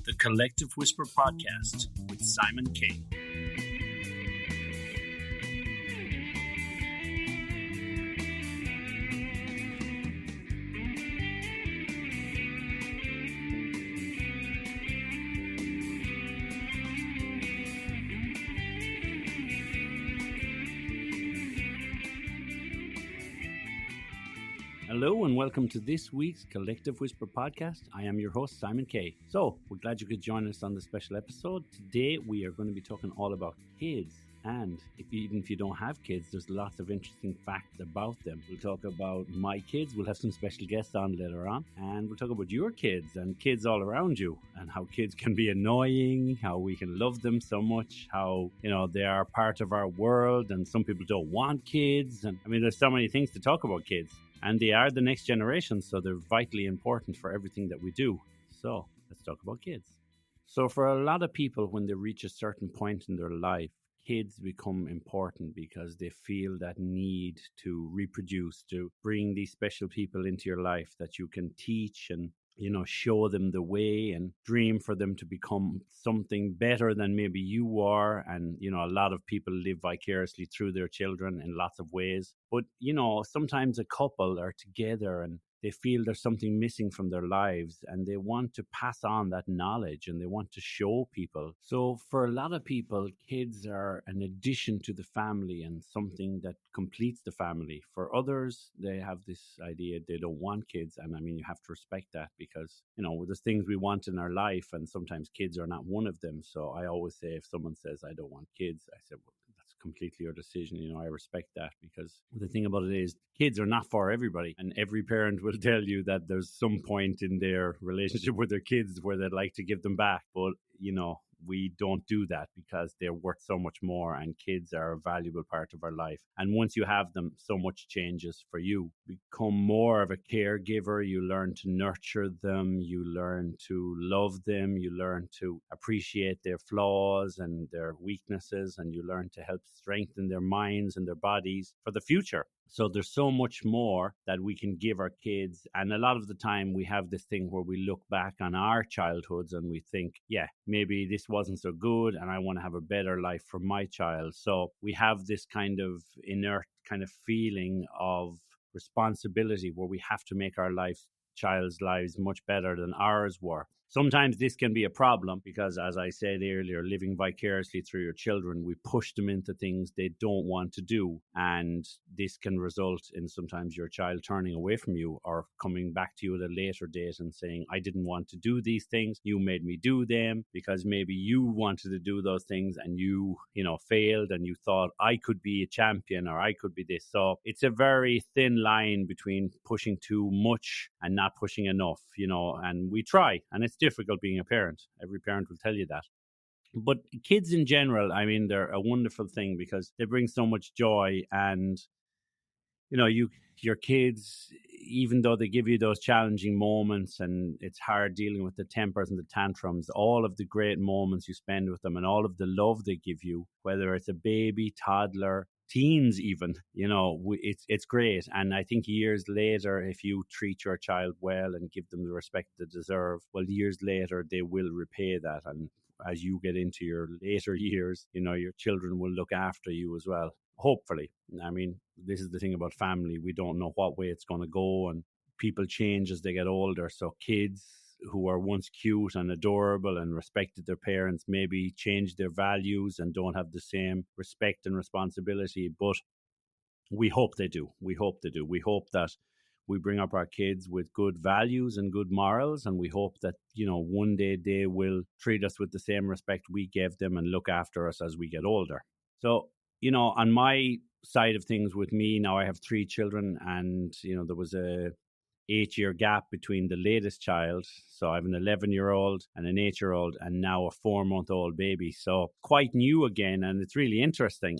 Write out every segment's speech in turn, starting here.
The Collective Whisper Podcast with Simon K. Hello and welcome to this week's Collective Whisper Podcast. I am your host, Simon K. So, we're glad you could join us on this special episode. Today, we are going to be talking all about kids. And even if you don't have kids, there's lots of interesting facts about them. We'll talk about my kids. We'll have some special guests on later on. And we'll talk about your kids and kids all around you and how kids can be annoying, how we can love them so much, how, they are part of our world and some people don't want kids. And there's so many things to talk about kids. And they are the next generation, so they're vitally important for everything that we do. So let's talk about kids. So for a lot of people, when they reach a certain point in their life, kids become important because they feel that need to reproduce, to bring these special people into your life that you can teach and show them the way and dream for them to become something better than maybe you are. And, a lot of people live vicariously through their children in lots of ways. But, sometimes a couple are together and they feel there's something missing from their lives and they want to pass on that knowledge and they want to show people. So for a lot of people, kids are an addition to the family and something that completes the family. For others, they have this idea they don't want kids. And you have to respect that because, there's things we want in our life and sometimes kids are not one of them. So I always say if someone says, I don't want kids, I say, well, completely your decision. I respect that because the thing about it is kids are not for everybody, and every parent will tell you that there's some point in their relationship with their kids where they'd like to give them back, but we don't do that because they're worth so much more and kids are a valuable part of our life. And once you have them, so much changes for you. Become more of a caregiver. You learn to nurture them. You learn to love them. You learn to appreciate their flaws and their weaknesses, and you learn to help strengthen their minds and their bodies for the future. So there's so much more that we can give our kids. And a lot of the time we have this thing where we look back on our childhoods and we think, yeah, maybe this wasn't so good and I want to have a better life for my child. So we have this kind of inert kind of feeling of responsibility where we have to make our child's lives much better than ours were. Sometimes this can be a problem because, as I said earlier, living vicariously through your children, we push them into things they don't want to do. And this can result in sometimes your child turning away from you or coming back to you at a later date and saying, I didn't want to do these things. You made me do them because maybe you wanted to do those things and you failed and you thought I could be a champion or I could be this. So it's a very thin line between pushing too much and not pushing enough, and we try. And it's difficult being a parent. Every parent will tell you that. But kids in general, they're a wonderful thing because they bring so much joy. And, your kids, even though they give you those challenging moments and it's hard dealing with the tempers and the tantrums, all of the great moments you spend with them and all of the love they give you, whether it's a baby, toddler, teens even, it's great. And I think years later, if you treat your child well and give them the respect they deserve, well, years later, they will repay that. And as you get into your later years, your children will look after you as well. Hopefully. This is the thing about family. We don't know what way it's going to go and people change as they get older. So kids who are once cute and adorable and respected their parents maybe change their values and don't have the same respect and responsibility, but we hope they do. We hope that we bring up our kids with good values and good morals, and we hope that, one day they will treat us with the same respect we gave them and look after us as we get older. So, on my side of things with me, now I have 3 children and, there was a 8-year gap between the latest child. So I have an 11-year-old and an 8-year-old and now a 4-month-old baby. So quite new again. And it's really interesting.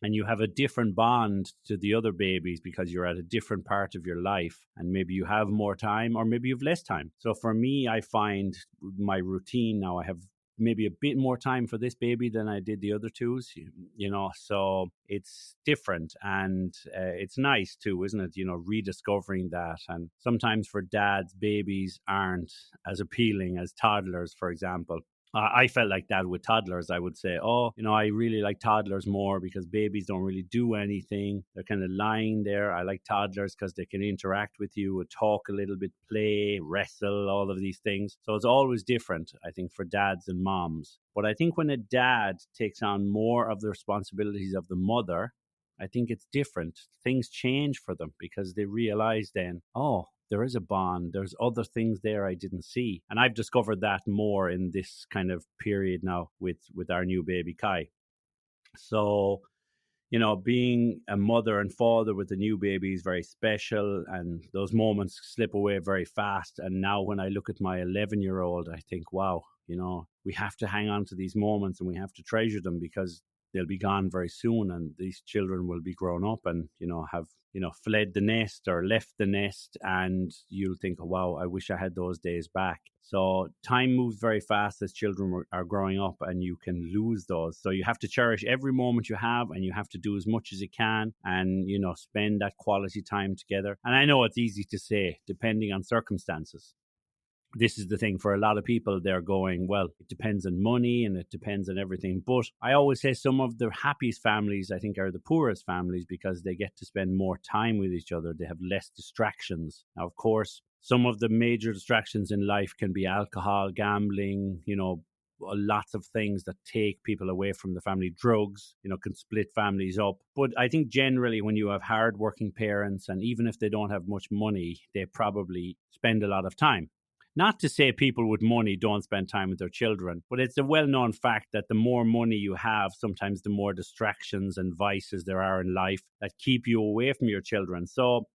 And you have a different bond to the other babies because you're at a different part of your life and maybe you have more time or maybe you have less time. So for me, I find my routine now, I have maybe a bit more time for this baby than I did the other twos, so it's different. And it's nice too, isn't it? Rediscovering that. And sometimes for dads, babies aren't as appealing as toddlers, for example. I felt like that with toddlers. I would say, I really like toddlers more because babies don't really do anything. They're kind of lying there. I like toddlers because they can interact with you, talk a little bit, play, wrestle, all of these things. So it's always different, I think, for dads and moms. But I think when a dad takes on more of the responsibilities of the mother, I think it's different. Things change for them because they realize then, there is a bond. There's other things there I didn't see. And I've discovered that more in this kind of period now with our new baby Kai. So, being a mother and father with a new baby is very special, and those moments slip away very fast. And now when I look at my 11-year-old, I think, wow, we have to hang on to these moments and we have to treasure them because they'll be gone very soon, and these children will be grown up and have fled the nest or left the nest, and you'll think, oh, wow, I wish I had those days back. So time moves very fast as children are growing up, and you can lose those. So you have to cherish every moment you have, and you have to do as much as you can, and spend that quality time together. And I know it's easy to say depending on circumstances. This is the thing for a lot of people. They're going, well, it depends on money and it depends on everything. But I always say some of the happiest families, I think, are the poorest families because they get to spend more time with each other. They have less distractions. Now, of course, some of the major distractions in life can be alcohol, gambling, lots of things that take people away from the family. Drugs, can split families up. But I think generally when you have hardworking parents, and even if they don't have much money, they probably spend a lot of time. Not to say people with money don't spend time with their children, but it's a well-known fact that the more money you have, sometimes the more distractions and vices there are in life that keep you away from your children. So,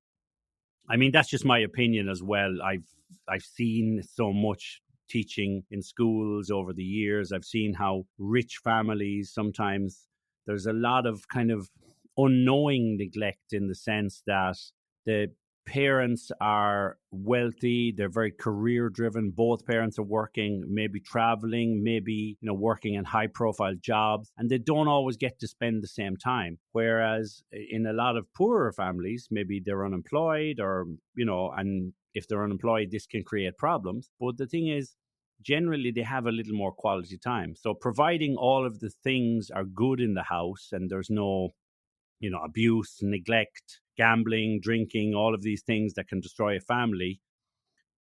I mean, that's just my opinion as well. I've seen so much teaching in schools over the years. I've seen how rich families, sometimes there's a lot of kind of unknowing neglect in the sense that the parents are wealthy, they're very career driven, both parents are working, maybe traveling, maybe working in high profile jobs, and they don't always get to spend the same time. Whereas in a lot of poorer families, maybe they're unemployed, or and if they're unemployed, this can create problems. But the thing is, generally they have a little more quality time. So providing all of the things are good in the house, and there's no abuse, neglect, gambling, drinking, all of these things that can destroy a family,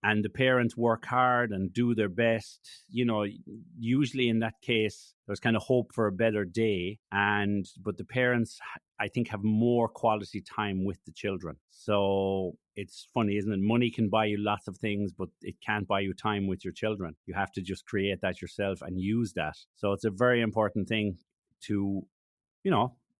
and the parents work hard and do their best, usually in that case, there's kind of hope for a better day. But the parents, I think, have more quality time with the children. So it's funny, isn't it? Money can buy you lots of things, but it can't buy you time with your children. You have to just create that yourself and use that. So it's a very important thing to,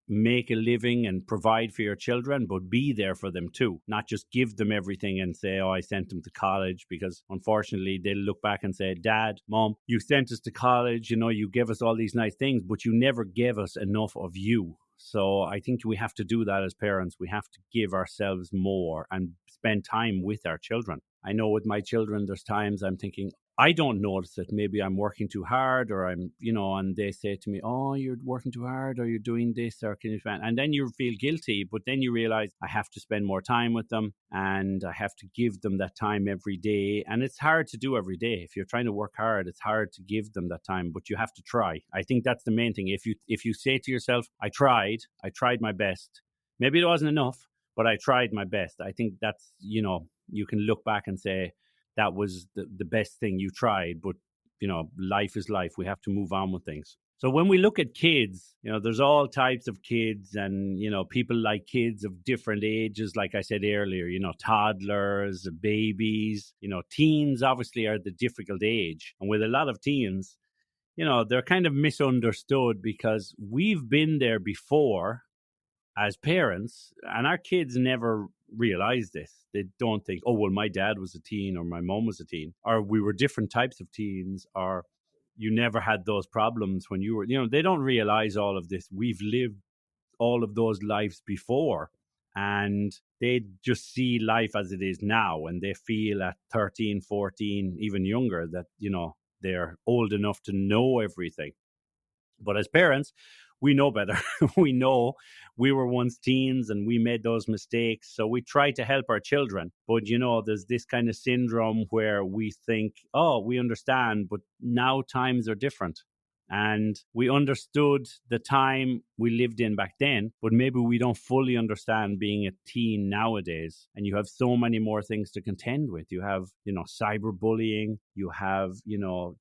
make a living and provide for your children, but be there for them too. Not just give them everything and say, I sent them to college, because unfortunately they'll look back and say, Dad, Mom, you sent us to college, you gave us all these nice things, but you never gave us enough of you. So I think we have to do that as parents. We have to give ourselves more and spend time with our children. I know with my children, there's times I'm thinking, I don't notice it. Maybe I'm working too hard, or I'm, and they say to me, oh, you're working too hard, or you're doing this, or can you spend? And then you feel guilty, but then you realize I have to spend more time with them, and I have to give them that time every day. And it's hard to do every day. If you're trying to work hard, it's hard to give them that time, but you have to try. I think that's the main thing. If you say to yourself, I tried my best. Maybe it wasn't enough, but I tried my best. I think that's, you can look back and say, that was the best thing you tried. But, life is life. We have to move on with things. So when we look at kids, there's all types of kids, and, people like kids of different ages. Like I said earlier, toddlers, babies, teens obviously are the difficult age. And with a lot of teens, they're kind of misunderstood because we've been there before as parents, and our kids never realize this. They don't think, oh, well, my dad was a teen, or my mom was a teen, or we were different types of teens, or you never had those problems when you were, they don't realize all of this. We've lived all of those lives before, and they just see life as it is now, and they feel at 13, 14, even younger, that, they're old enough to know everything. But as parents, we know better. We know we were once teens and we made those mistakes. So we try to help our children. But, there's this kind of syndrome where we think, oh, we understand, but now times are different. And we understood the time we lived in back then, but maybe we don't fully understand being a teen nowadays. And you have so many more things to contend with. You have, cyberbullying, you have,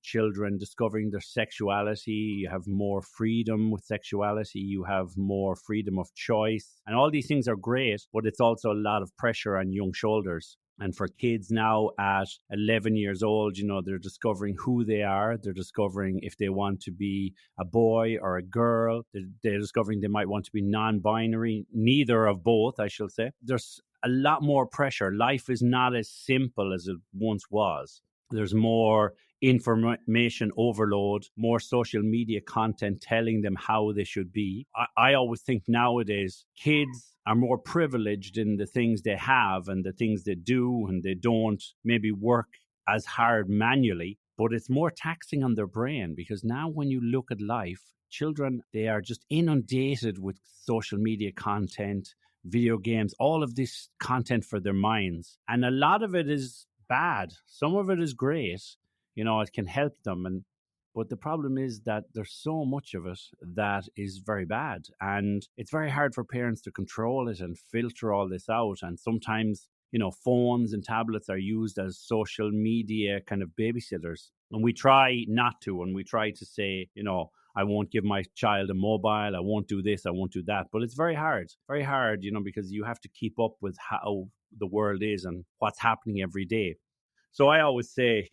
children discovering their sexuality, you have more freedom with sexuality, you have more freedom of choice. And all these things are great, but it's also a lot of pressure on young shoulders. And for kids now at 11 years old, they're discovering who they are. They're discovering if they want to be a boy or a girl. They're discovering they might want to be non-binary, neither of both, I shall say. There's a lot more pressure. Life is not as simple as it once was. There's more information overload, more social media content telling them how they should be. I always think nowadays kids are more privileged in the things they have and the things they do, and they don't maybe work as hard manually, but it's more taxing on their brain, because now when you look at life, children, they are just inundated with social media content, video games, all of this content for their minds. And a lot of it is bad. Some of it is great. It can help them. But the problem is that there's so much of it that is very bad. And it's very hard for parents to control it and filter all this out. And sometimes, phones and tablets are used as social media kind of babysitters. And we try not to. And we try to say, I won't give my child a mobile. I won't do this. I won't do that. But it's very hard, because you have to keep up with how the world is and what's happening every day. So I always say,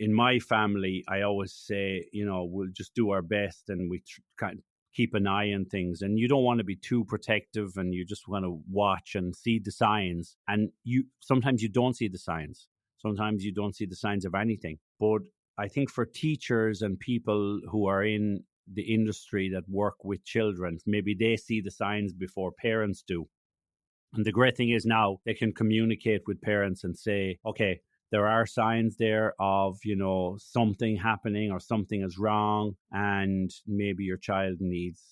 in my family, I always say, we'll just do our best, and we kind of keep an eye on things. And you don't want to be too protective, and you just want to watch and see the signs. And sometimes you don't see the signs. Sometimes you don't see the signs of anything. But I think for teachers and people who are in the industry that work with children, maybe they see the signs before parents do. And the great thing is now they can communicate with parents and say, okay, there are signs there of, something happening or something is wrong, and maybe your child needs,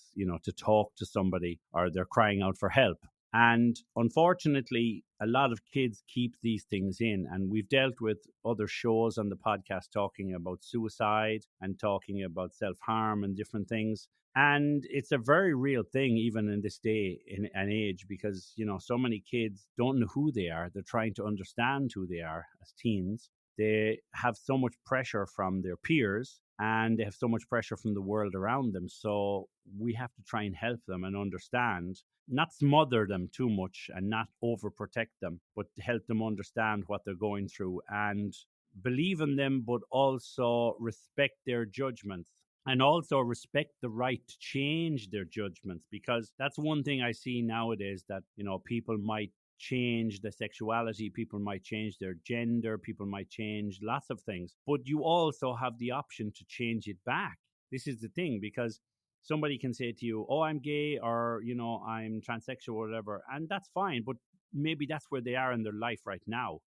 to talk to somebody, or they're crying out for help. And unfortunately, a lot of kids keep these things in. And we've dealt with other shows on the podcast talking about suicide and talking about self-harm and different things. And it's a very real thing, even in this day and age, because, so many kids don't know who they are. They're trying to understand who they are as teens. They have so much pressure from their peers, and they have so much pressure from the world around them. So we have to try and help them and understand, not smother them too much and not overprotect them, but to help them understand what they're going through and believe in them, but also respect their judgments. And also respect the right to change their judgments, because that's one thing I see nowadays, that, people might change their sexuality, people might change their gender, people might change lots of things. But you also have the option to change it back. This is the thing, because somebody can say to you, oh, I'm gay, or, I'm transsexual or whatever. And that's fine. But maybe that's where they are in their life right now.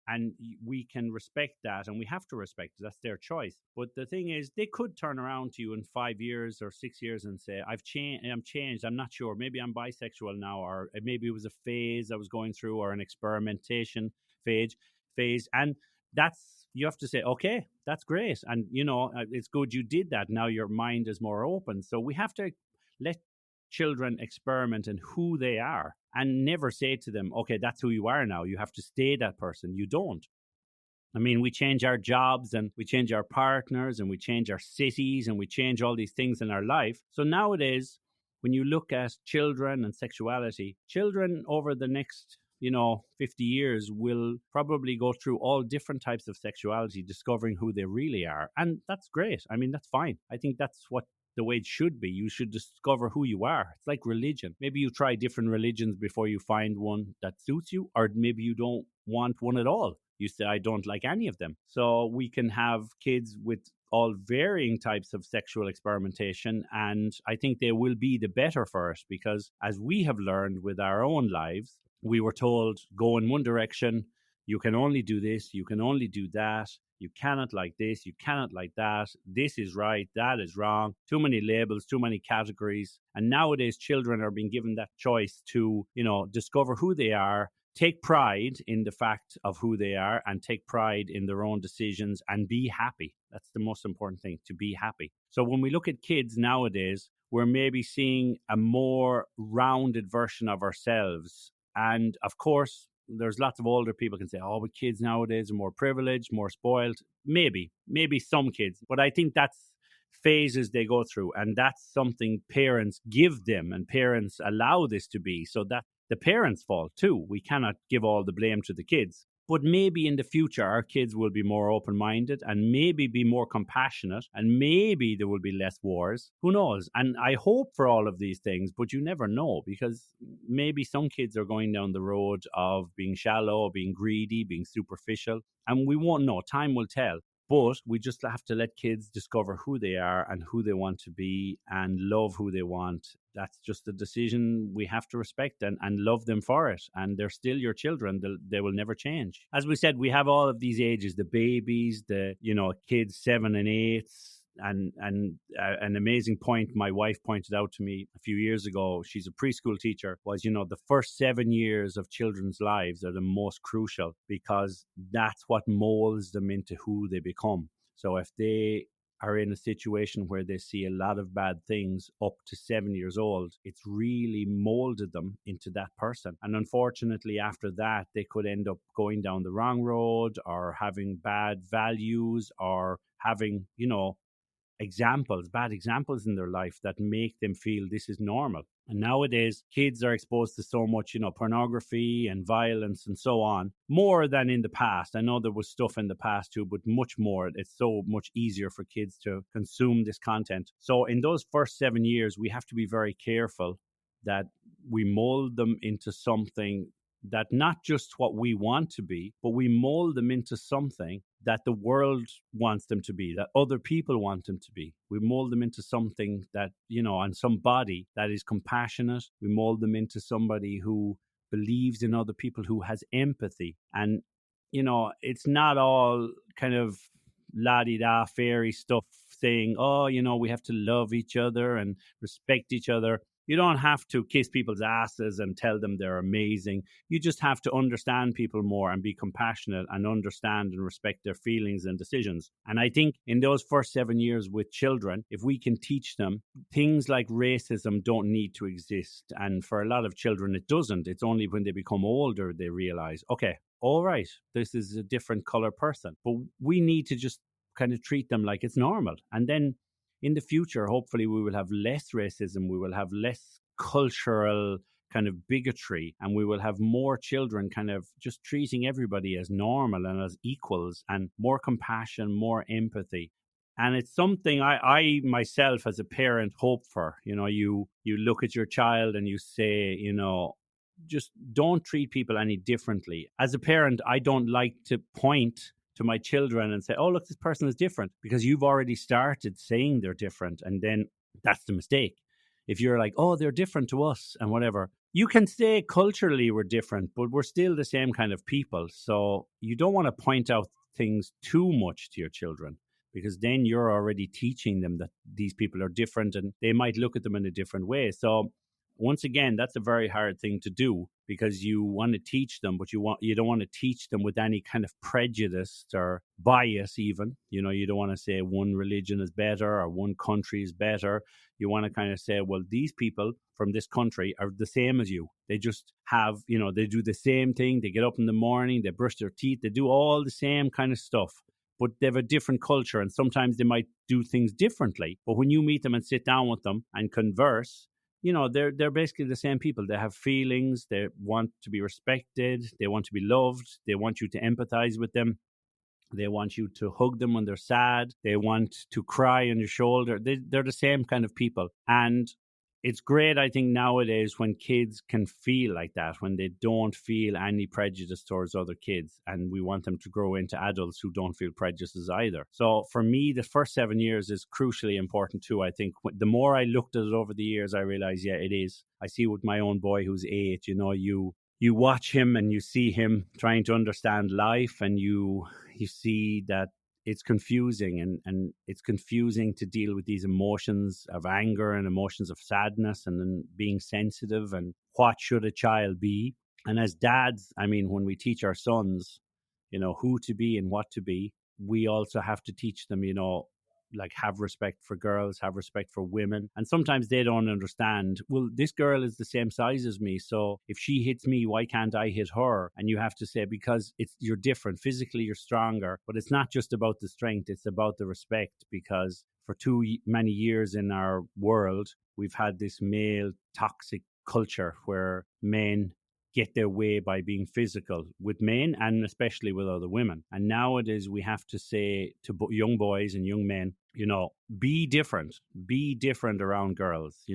And we can respect that, and we have to respect it. That's their choice. But the thing is, they could turn around to you in 5 years or 6 years and say, I'm changed. I'm not sure. Maybe I'm bisexual now, or maybe it was a phase I was going through, or an experimentation phase. And you have to say, okay, that's great. And, it's good you did that. Now your mind is more open. So we have to let children experiment in who they are, and never say to them, okay, that's who you are now. You have to stay that person. You don't. I mean, we change our jobs, and we change our partners, and we change our cities, and we change all these things in our life. So nowadays, when you look at children and sexuality, children over the next 50 years will probably go through all different types of sexuality, discovering who they really are. And that's great. I mean, that's fine. I think that's what the way it should be. You should discover who you are. It's like religion. Maybe you try different religions before you find one that suits you, or maybe you don't want one at all. You say, I don't like any of them. So we can have kids with all varying types of sexual experimentation, and I think they will be the better for it, because as we have learned with our own lives, we were told, go in one direction, you can only do this, you can only do that, You cannot like this. You cannot like that. This is right. That is wrong. Too many labels, too many categories. And nowadays, children are being given that choice to, discover who they are, take pride in the fact of who they are, and take pride in their own decisions and be happy. That's the most important thing, to be happy. So when we look at kids nowadays, we're maybe seeing a more rounded version of ourselves. And of course, there's lots of older people can say, oh, but kids nowadays are more privileged, more spoiled. Maybe some kids. But I think that's phases they go through. And that's something parents give them and parents allow this to be. So that the parents' fault too. We cannot give all the blame to the kids. But maybe in the future, our kids will be more open-minded and maybe be more compassionate, and maybe there will be less wars. Who knows? And I hope for all of these things, but you never know, because maybe some kids are going down the road of being shallow, being greedy, being superficial, and we won't know. Time will tell. But we just have to let kids discover who they are and who they want to be and love who they want. That's just a decision we have to respect and love them for it. And they're still your children. They will never change. As we said, we have all of these ages, the babies, the, kids 7 and 8. And an amazing point my wife pointed out to me a few years ago, she's a preschool teacher, was, the first 7 years of children's lives are the most crucial, because that's what molds them into who they become. So if they are in a situation where they see a lot of bad things up to 7 years old, it's really molded them into that person. And unfortunately, after that, they could end up going down the wrong road, or having bad values, or having, bad examples in their life that make them feel this is normal. And nowadays, kids are exposed to so much, pornography and violence and so on, more than in the past. I know there was stuff in the past too, but much more. It's so much easier for kids to consume this content. So in those first 7 years, we have to be very careful that we mold them into something that not just what we want to be, but we mold them into something that the world wants them to be, that other people want them to be. We mold them into something that, and somebody that is compassionate. We mold them into somebody who believes in other people, who has empathy. And, it's not all kind of la-di-da fairy stuff saying, oh, we have to love each other and respect each other. You don't have to kiss people's asses and tell them they're amazing. You just have to understand people more and be compassionate and understand and respect their feelings and decisions. And I think in those first 7 years with children, if we can teach them, things like racism don't need to exist. And for a lot of children, it doesn't. It's only when they become older they realize, okay, all right, this is a different color person. But we need to just kind of treat them like it's normal. And then in the future, hopefully, we will have less racism, we will have less cultural kind of bigotry, and we will have more children kind of just treating everybody as normal and as equals, and more compassion, more empathy. And it's something I myself as a parent hope for. You look at your child and you say, just don't treat people any differently. As a parent, I don't like to point to my children and say, oh, look, this person is different, because you've already started saying they're different. And then that's the mistake. If you're like, oh, they're different to us and whatever, you can say culturally we're different, but we're still the same kind of people. So you don't want to point out things too much to your children, because then you're already teaching them that these people are different and they might look at them in a different way. So once again, that's a very hard thing to do, because you want to teach them, but you don't want to teach them with any kind of prejudice or bias even. You don't want to say one religion is better or one country is better. You want to kind of say, well, these people from this country are the same as you. They just have, they do the same thing. They get up in the morning, they brush their teeth, they do all the same kind of stuff, but they have a different culture, and sometimes they might do things differently. But when you meet them and sit down with them and converse, they're basically the same people. They have feelings. They want to be respected. They want to be loved. They want you to empathize with them. They want you to hug them when they're sad. They want to cry on your shoulder. They're the same kind of people. And it's great, I think, nowadays when kids can feel like that, when they don't feel any prejudice towards other kids. And we want them to grow into adults who don't feel prejudices either. So for me, the first 7 years is crucially important too. I think the more I looked at it over the years, I realized, yeah, it is. I see with my own boy who's 8, you watch him and you see him trying to understand life, and you see that it's confusing, and it's confusing to deal with these emotions of anger and emotions of sadness, and then being sensitive, and what should a child be. And as dads, I mean, when we teach our sons, who to be and what to be, we also have to teach them, like, have respect for girls, have respect for women. And sometimes they don't understand, well, this girl is the same size as me, so if she hits me, why can't I hit her? And you have to say, because you're different. Physically, you're stronger, but it's not just about the strength, it's about the respect. Because for too many years in our world, we've had this male toxic culture where men get their way by being physical with men, and especially with other women. And nowadays we have to say to young boys and young men, be different around girls,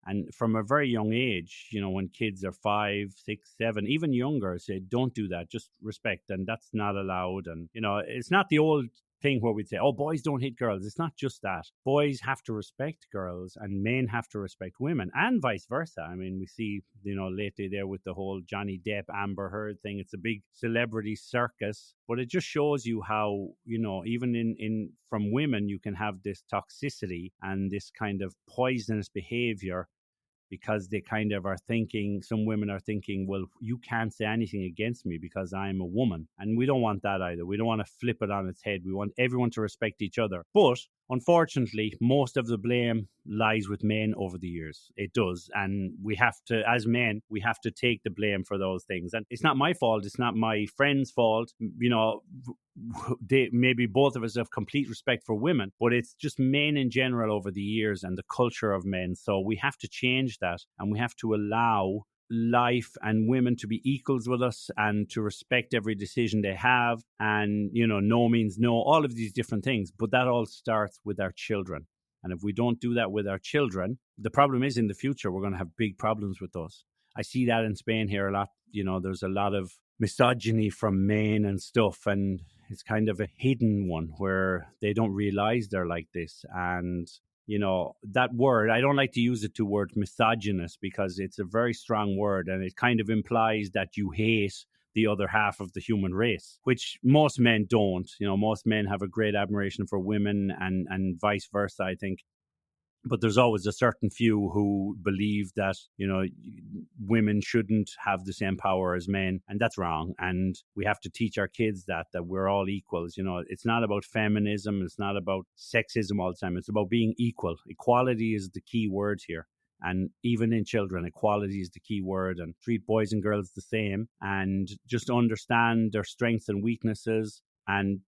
and from a very young age, when kids are 5, 6, 7, even younger, say, don't do that, just respect, and that's not allowed. And it's not the old thing where we'd say, oh, boys don't hit girls. It's not just that. Boys have to respect girls, and men have to respect women, and vice versa. I mean, we see, lately there with the whole Johnny Depp, Amber Heard thing. It's a big celebrity circus, but it just shows you how, even in from women, you can have this toxicity and this kind of poisonous behavior, because they kind of are thinking, some women are thinking, well, you can't say anything against me because I'm a woman. And we don't want that either. We don't want to flip it on its head. We want everyone to respect each other. But unfortunately, most of the blame lies with men over the years. It does. And we have to, as men, we have to take the blame for those things. And it's not my fault. It's not my friend's fault. Maybe both of us have complete respect for women, but it's just men in general over the years and the culture of men. So we have to change that, and we have to allow life and women to be equals with us, and to respect every decision they have. And, no means no, all of these different things. But that all starts with our children. And if we don't do that with our children, the problem is, in the future, we're going to have big problems with those. I see that in Spain here a lot. There's a lot of misogyny from men and stuff, and it's kind of a hidden one where they don't realize they're like this. And that word, I don't like to use the two words misogynist, because it's a very strong word, and it kind of implies that you hate the other half of the human race, which most men don't. Most men have a great admiration for women, and vice versa, I think. But there's always a certain few who believe that, women shouldn't have the same power as men. And that's wrong. And we have to teach our kids that we're all equals. It's not about feminism. It's not about sexism all the time. It's about being equal. Equality is the key word here. And even in children, equality is the key word. And treat boys and girls the same, and just understand their strengths and weaknesses, and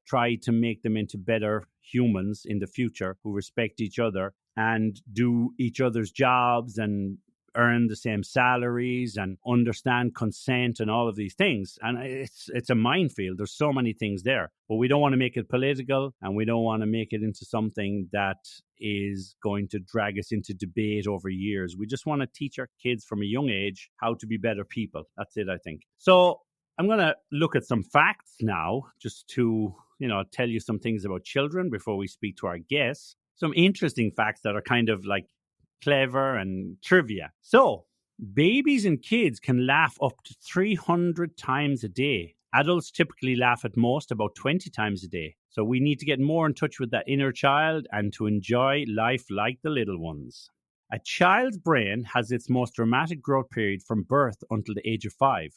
try to make them into better humans in the future, who respect each other and do each other's jobs, and earn the same salaries, and understand consent and all of these things. And it's a minefield. There's so many things there, but we don't want to make it political, and we don't want to make it into something that is going to drag us into debate over years. We just want to teach our kids from a young age how to be better people. That's it, I think. So I'm going to look at some facts now, just to, tell you some things about children before we speak to our guests. Some interesting facts that are kind of like clever and trivia. So, babies and kids can laugh up to 300 times a day. Adults typically laugh at most about 20 times a day. So we need to get more in touch with that inner child, and to enjoy life like the little ones. A child's brain has its most dramatic growth period from birth until the age of 5.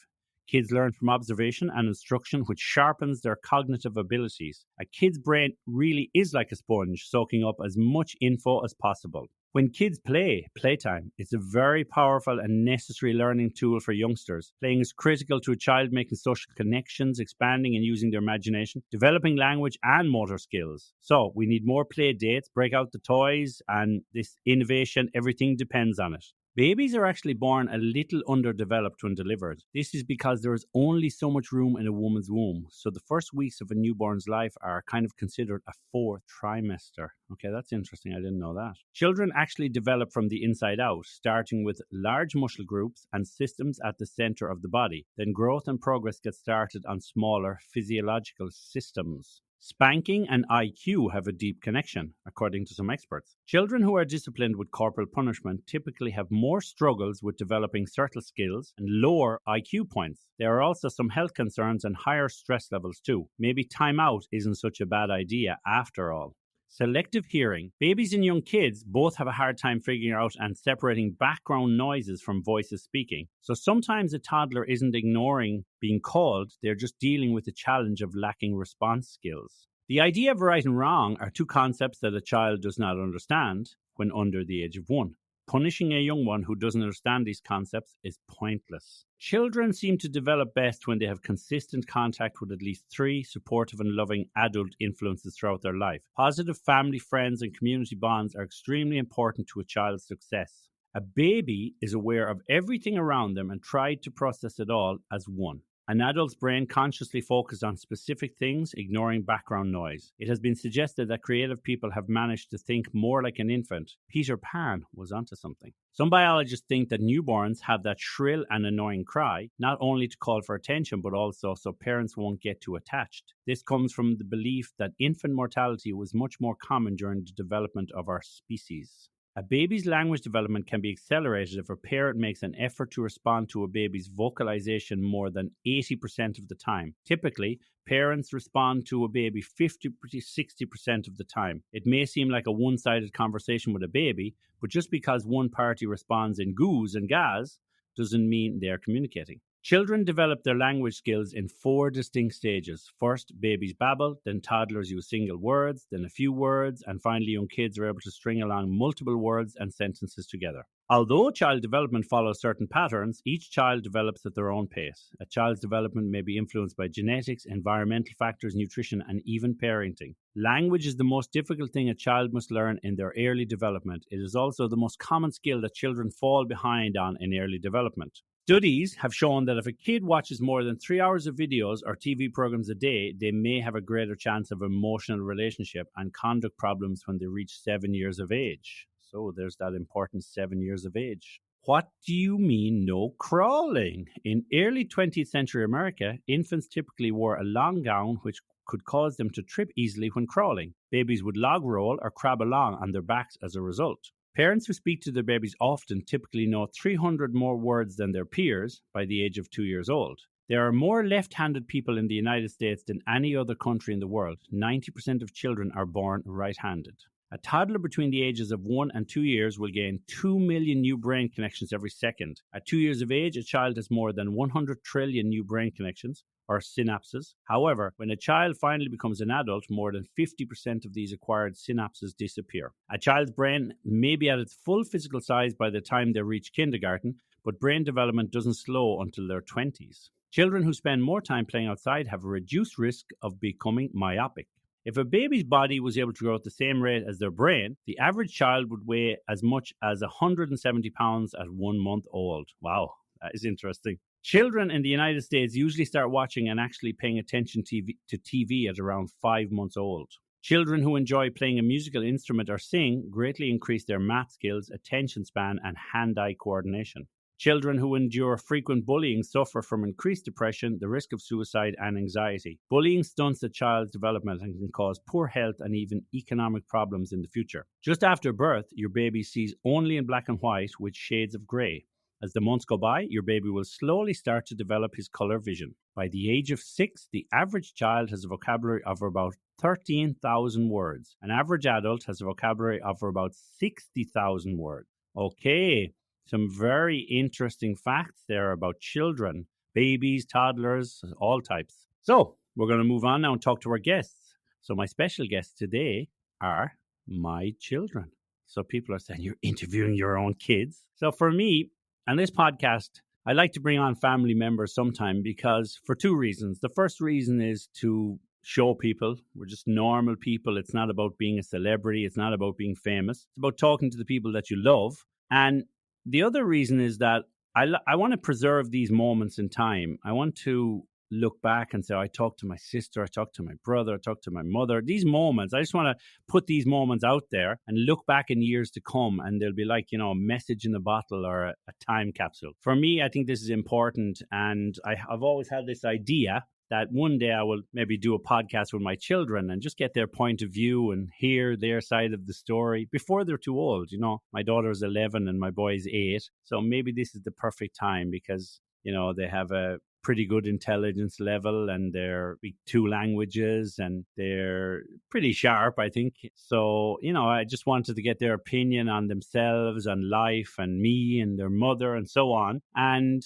Kids learn from observation and instruction, which sharpens their cognitive abilities. A kid's brain really is like a sponge, soaking up as much info as possible. When kids playtime is a very powerful and necessary learning tool for youngsters. Playing is critical to a child making social connections, expanding and using their imagination, developing language and motor skills. So we need more play dates, break out the toys, and this innovation, everything depends on it. Babies are actually born a little underdeveloped when delivered. This is because there is only so much room in a woman's womb. So the first weeks of a newborn's life are kind of considered a fourth trimester. Okay, that's interesting. I didn't know that. Children actually develop from the inside out, starting with large muscle groups and systems at the center of the body. Then growth and progress get started on smaller physiological systems. Spanking and IQ have a deep connection, according to some experts. Children who are disciplined with corporal punishment typically have more struggles with developing certain skills and lower IQ points. There are also some health concerns and higher stress levels too. Maybe timeout isn't such a bad idea after all. Selective hearing. Babies and young kids both have a hard time figuring out and separating background noises from voices speaking. So sometimes a toddler isn't ignoring being called, they're just dealing with the challenge of lacking response skills. The idea of right and wrong are two concepts that a child does not understand when under the age of 1. Punishing a young one who doesn't understand these concepts is pointless. Children seem to develop best when they have consistent contact with at least 3 supportive and loving adult influences throughout their life. Positive family, friends, and community bonds are extremely important to a child's success. A baby is aware of everything around them and tries to process it all as one. An adult's brain consciously focuses on specific things, ignoring background noise. It has been suggested that creative people have managed to think more like an infant. Peter Pan was onto something. Some biologists think that newborns have that shrill and annoying cry, not only to call for attention, but also so parents won't get too attached. This comes from the belief that infant mortality was much more common during the development of our species. A baby's language development can be accelerated if a parent makes an effort to respond to a baby's vocalization more than 80% of the time. Typically, parents respond to a baby 50-60% of the time. It may seem like a one-sided conversation with a baby, but just because one party responds in goos and gas doesn't mean they're communicating. Children develop their language skills in 4 distinct stages. First, babies babble, then toddlers use single words, then a few words, and finally young kids are able to string along multiple words and sentences together. Although child development follows certain patterns, each child develops at their own pace. A child's development may be influenced by genetics, environmental factors, nutrition, and even parenting. Language is the most difficult thing a child must learn in their early development. It is also the most common skill that children fall behind on in early development. Studies have shown that if a kid watches more than 3 hours of videos or TV programs a day, they may have a greater chance of emotional relationship and conduct problems when they reach 7 years of age. So there's that important 7 years of age. What do you mean no crawling? In early 20th century America, infants typically wore a long gown which could cause them to trip easily when crawling. Babies would log roll or crab along on their backs as a result. Parents who speak to their babies often typically know 300 more words than their peers by the age of 2 years old. There are more left-handed people in the United States than any other country in the world. 90% of children are born right-handed. A toddler between the ages of 1 and 2 years will gain 2 million new brain connections every second. At 2 years of age, a child has more than 100 trillion new brain connections, or synapses. However, when a child finally becomes an adult, more than 50% of these acquired synapses disappear. A child's brain may be at its full physical size by the time they reach kindergarten, but brain development doesn't slow until their 20s. Children who spend more time playing outside have a reduced risk of becoming myopic. If a baby's body was able to grow at the same rate as their brain, the average child would weigh as much as 170 pounds at 1 month old. Wow, that is interesting. Children in the United States usually start watching and actually paying attention to TV at around 5 months old. Children who enjoy playing a musical instrument or sing greatly increase their math skills, attention span, and hand-eye coordination. Children who endure frequent bullying suffer from increased depression, the risk of suicide, and anxiety. Bullying stunts a child's development and can cause poor health and even economic problems in the future. Just after birth, your baby sees only in black and white with shades of grey. As the months go by, your baby will slowly start to develop his color vision. By the age of 6, the average child has a vocabulary of about 13,000 words. An average adult has a vocabulary of about 60,000 words. Okay, some very interesting facts there about children, babies, toddlers, all types. So, we're going to move on now and talk to our guests. So, my special guests today are my children. So, people are saying you're interviewing your own kids. So, for me, on this podcast, I like to bring on family members sometime because for 2 reasons. The first reason is to show people we're just normal people. It's not about being a celebrity. It's not about being famous. It's about talking to the people that you love. And the other reason is that I want to preserve these moments in time. I want to look back and say, I talked to my sister, I talked to my brother, I talked to my mother. These moments, I just want to put these moments out there and look back in years to come, and they'll be like, a message in a bottle or a time capsule. For me, I think this is important, and I've always had this idea that one day I will maybe do a podcast with my children and just get their point of view and hear their side of the story before they're too old. You know, my daughter's 11 and my boy's 8. So maybe this is the perfect time because, you know, they have a pretty good intelligence level and they speak 2 languages and they're pretty sharp, I think. So, you know, I just wanted to get their opinion on themselves, on life and me and their mother and so on. And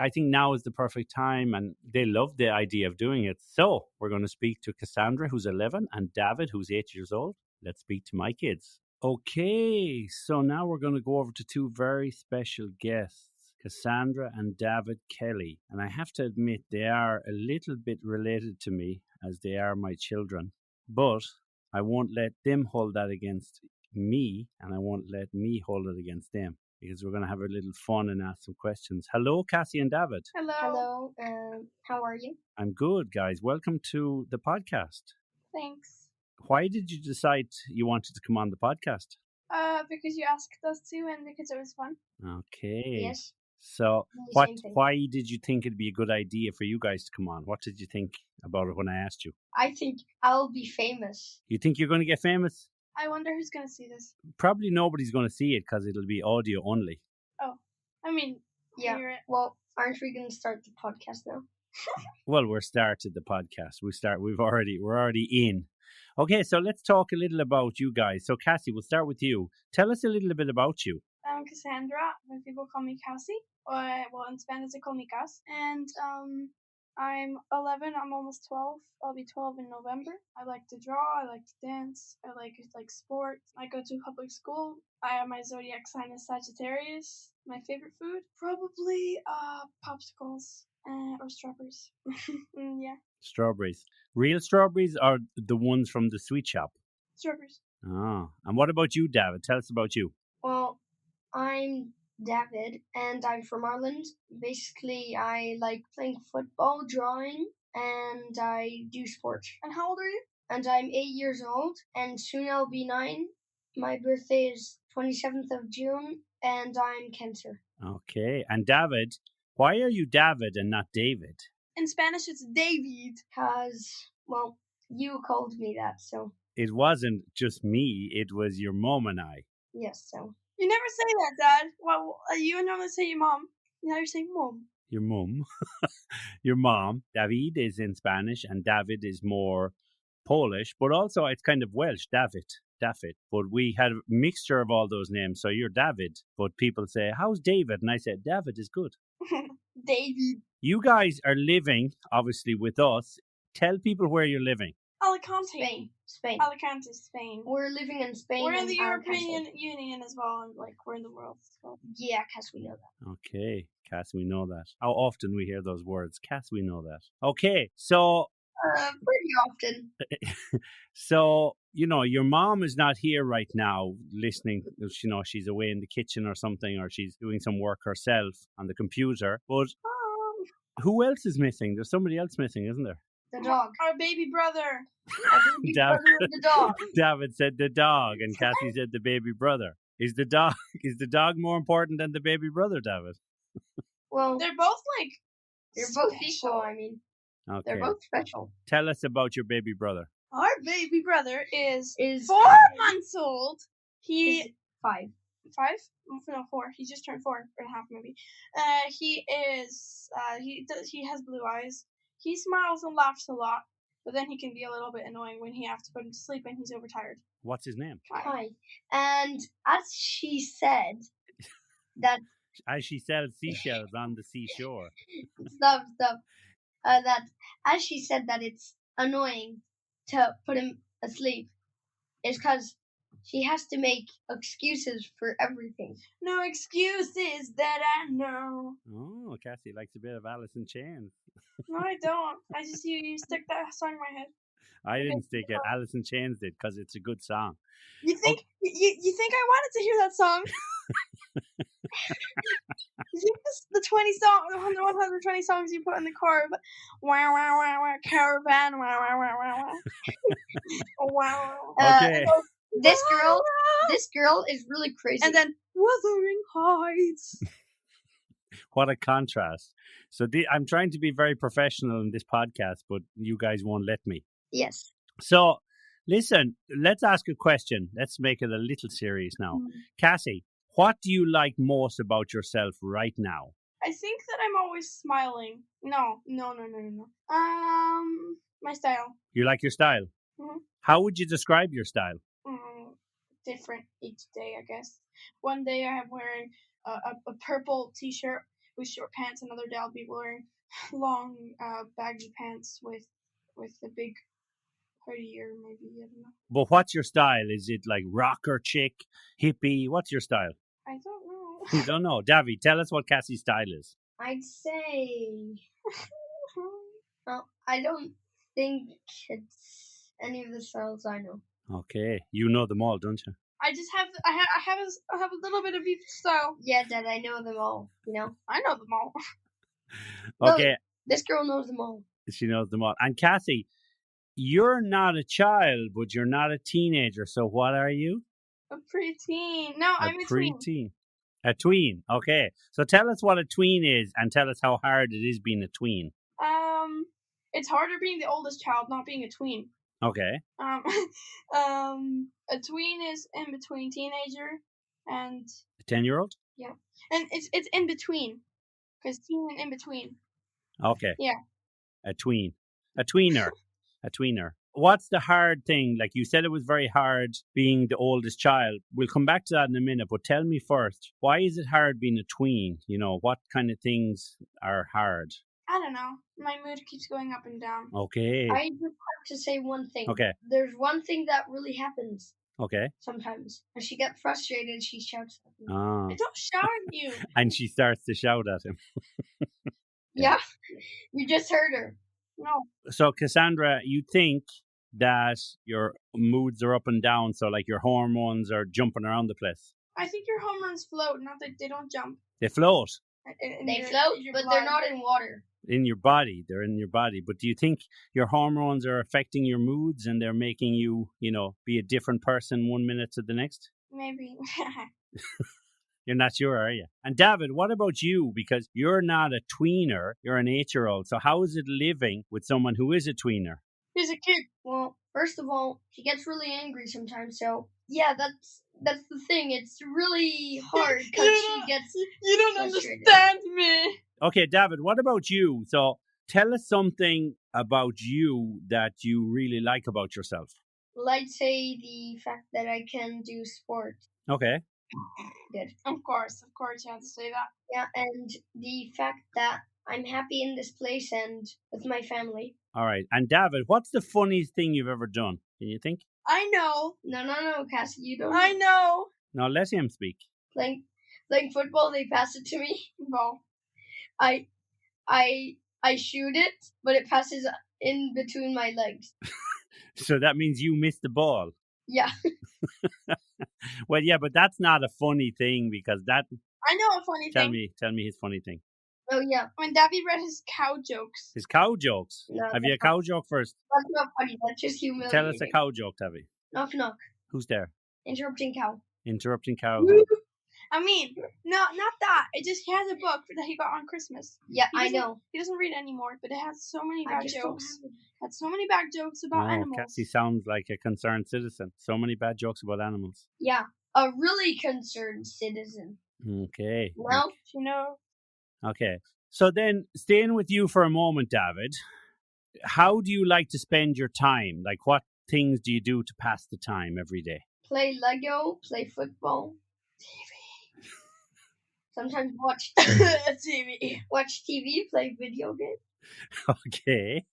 I think now is the perfect time and they love the idea of doing it. So we're going to speak to Kassandra, who's 11, and David, who's 8 years old. Let's speak to my kids. Okay, so now we're going to go over to 2 very special guests, Kassandra and David Kelly. And I have to admit, they are a little bit related to me as they are my children. But I won't let them hold that against me, and I won't let me hold it against them because we're going to have a little fun and ask some questions. Hello, Cassie and David. Hello. How are you? I'm good, guys. Welcome to the podcast. Thanks. Why did you decide you wanted to come on the podcast? Because you asked us to and because it was fun. Okay. Yes. So why did you think it'd be a good idea for you guys to come on? What did you think about it when I asked you? I think I'll be famous. You think you're going to get famous? I wonder who's going to see this. Probably nobody's going to see it because it'll be audio only. Oh, I mean, yeah. Well, aren't we going to start the podcast now? Well, we're started the podcast. We're already in. Okay, so let's talk a little about you guys. So Cassie, we'll start with you. Tell us a little bit about you. I'm Kassandra, but people call me Cassie. Well, in Spanish they call me Cas. And I'm 11. I'm almost 12. I'll be 12 in November. I like to draw. I like to dance. I like sports. I go to public school. My zodiac sign is Sagittarius. My favorite food? Probably popsicles or strawberries. Yeah. Strawberries. Real strawberries or the ones from the sweet shop? Strawberries. Ah, and what about you, David? Tell us about you. Well, I'm David, and I'm from Ireland. Basically, I like playing football, drawing, and I do sports. And how old are you? And I'm 8 years old, and soon I'll be 9. My birthday is 27th of June, and I'm Cancer. Okay, and David, why are you David and not David? In Spanish, it's David. Because, well, you called me that, so. It wasn't just me, it was your mom and I. Yes, so. You never say that, Dad. Well, you normally say your mom. Now you're saying mom. Your mom. Your mom. David is in Spanish and David is more Polish, but also it's kind of Welsh, David. But we had a mixture of all those names. So you're David, but people say, how's David? And I said, David is good. David. You guys are living, obviously, with us. Tell people where you're living. Alicante. Spain. Alicante, Spain. We're living in Spain. We're in the European Union as well, and we're in the world. So. Yeah, Cass, we know that. Okay, Cass, we know that. How often we hear those words? Cass, we know that. Okay, so... pretty often. So, you know, your mom is not here right now listening. You know, she's away in the kitchen or something, or she's doing some work herself on the computer. But who else is missing? There's somebody else missing, isn't there? The dog. Our baby brother. Our baby brother is the dog. David said the dog, and Cassie said the baby brother. Is the dog more important than the baby brother, David? Well, they're both they're both equal. I mean, okay. They're both special. Tell us about your baby brother. Our baby brother is 4 months old. He is 5. 5? No, 4. He just turned 4 and a half, maybe. He is. He has blue eyes. He smiles and laughs a lot, but then he can be a little bit annoying when he has to put him to sleep and he's overtired. What's his name? Kai. And as she said that... As she sells seashells on the seashore. Stop. That as she said that it's annoying to put him asleep is because she has to make excuses for everything. No excuses that I know. Oh, Cassie likes a bit of Alice in Chains. No, I don't. I just you stuck that song in my head. I didn't stick it. Alice in Chains did because it's a good song. You think you think I wanted to hear that song? You think the 120 songs you put in the car? Wow, wow, wow, wow, caravan, wow, wow, wow, wow, wow. Wow. Okay. This girl is really crazy. And then Wuthering Heights. What a contrast. So I'm trying to be very professional in this podcast, but you guys won't let me. Yes. So, listen, let's ask a question. Let's make it a little serious now. Cassie, what do you like most about yourself right now? I think that I'm always smiling. No. My style. You like your style? Mhm. How would you describe your style? Different each day, I guess. One day I'm wearing a purple t-shirt with short pants. Another day I'll be wearing long baggy pants with a big hoodie or maybe, I don't know. But what's your style? Is it like rocker, chick, hippie? What's your style? I don't know. You don't know. Davy, tell us what Cassie's style is. I'd say... well, I don't think it's any of the styles I know. Okay. You know them all, don't you? I just have a little bit of each style. Yeah, Dad, I know them all, you know? I know them all. Okay. No, this girl knows them all. She knows them all. And Cassie, you're not a child, but you're not a teenager. So what are you? A preteen. No, I'm a tween. Preteen. A tween. Okay. So tell us what a tween is and tell us how hard it is being a tween. It's harder being the oldest child, not being a tween. Okay. A tween is in between teenager and a 10-year-old? Yeah. And it's in between. Because teen and in between. Okay. Yeah. A tween. A tweener. A tweener. What's the hard thing? Like you said, it was very hard being the oldest child. We'll come back to that in a minute, but tell me first, why is it hard being a tween? You know, what kind of things are hard? I don't know. My mood keeps going up and down. Okay. I just have to say one thing. Okay. There's one thing that really happens. Okay. Sometimes. When she gets frustrated, she shouts at me. Ah. I don't shout at you. And she starts to shout at him. Yeah. You just heard her. No. So, Kassandra, you think that your moods are up and down, so like your hormones are jumping around the place? I think your hormones float, not that they don't jump. They float? They float, but they're not in water. In your body. They're in your body. But do you think your hormones are affecting your moods and they're making you, be a different person 1 minute to the next? Maybe. You're not sure, are you? And David, what about you? Because you're not a tweener, you're an 8-year-old. So how is it living with someone who is a tweener? He's a kid. Well, first of all, she gets really angry sometimes. So yeah, that's the thing. It's really hard because she gets. You don't frustrated. understand me. Okay, David, what about you? So tell us something about you that you really like about yourself. Well, I'd say the fact that I can do sports. Okay. Good. Of course, you have to say that. Yeah, and the fact that I'm happy in this place and with my family. All right. And David, what's the funniest thing you've ever done? Can you think? I know. No, Cassie, you don't. I know. No, let him speak. Playing football, they pass it to me. Well, I shoot it, but it passes in between my legs. So that means you missed the ball. Yeah. Well, yeah, but that's not a funny thing because that. I know a funny thing. Tell me his funny thing. Oh yeah. When David read his cow jokes. His cow jokes. No, Have you a cow joke first? That's not funny. That's just humiliating. Tell us a cow joke, Davy. Knock knock. Who's there? Interrupting cow. Interrupting cow. I mean, no, not that. It just he has a book that he got on Christmas. Yeah, I know. He doesn't read anymore, but it has so many I bad just jokes. don't have it. Had so many bad jokes about animals. Cassie sounds like a concerned citizen. So many bad jokes about animals. Yeah, a really concerned citizen. Okay. Well, You know, Okay. So then, staying with you for a moment, David, how do you like to spend your time? Like, what things do you do to pass the time every day? play Lego, play football, TV. sometimes watch TV. watch TV, play video games. Okay.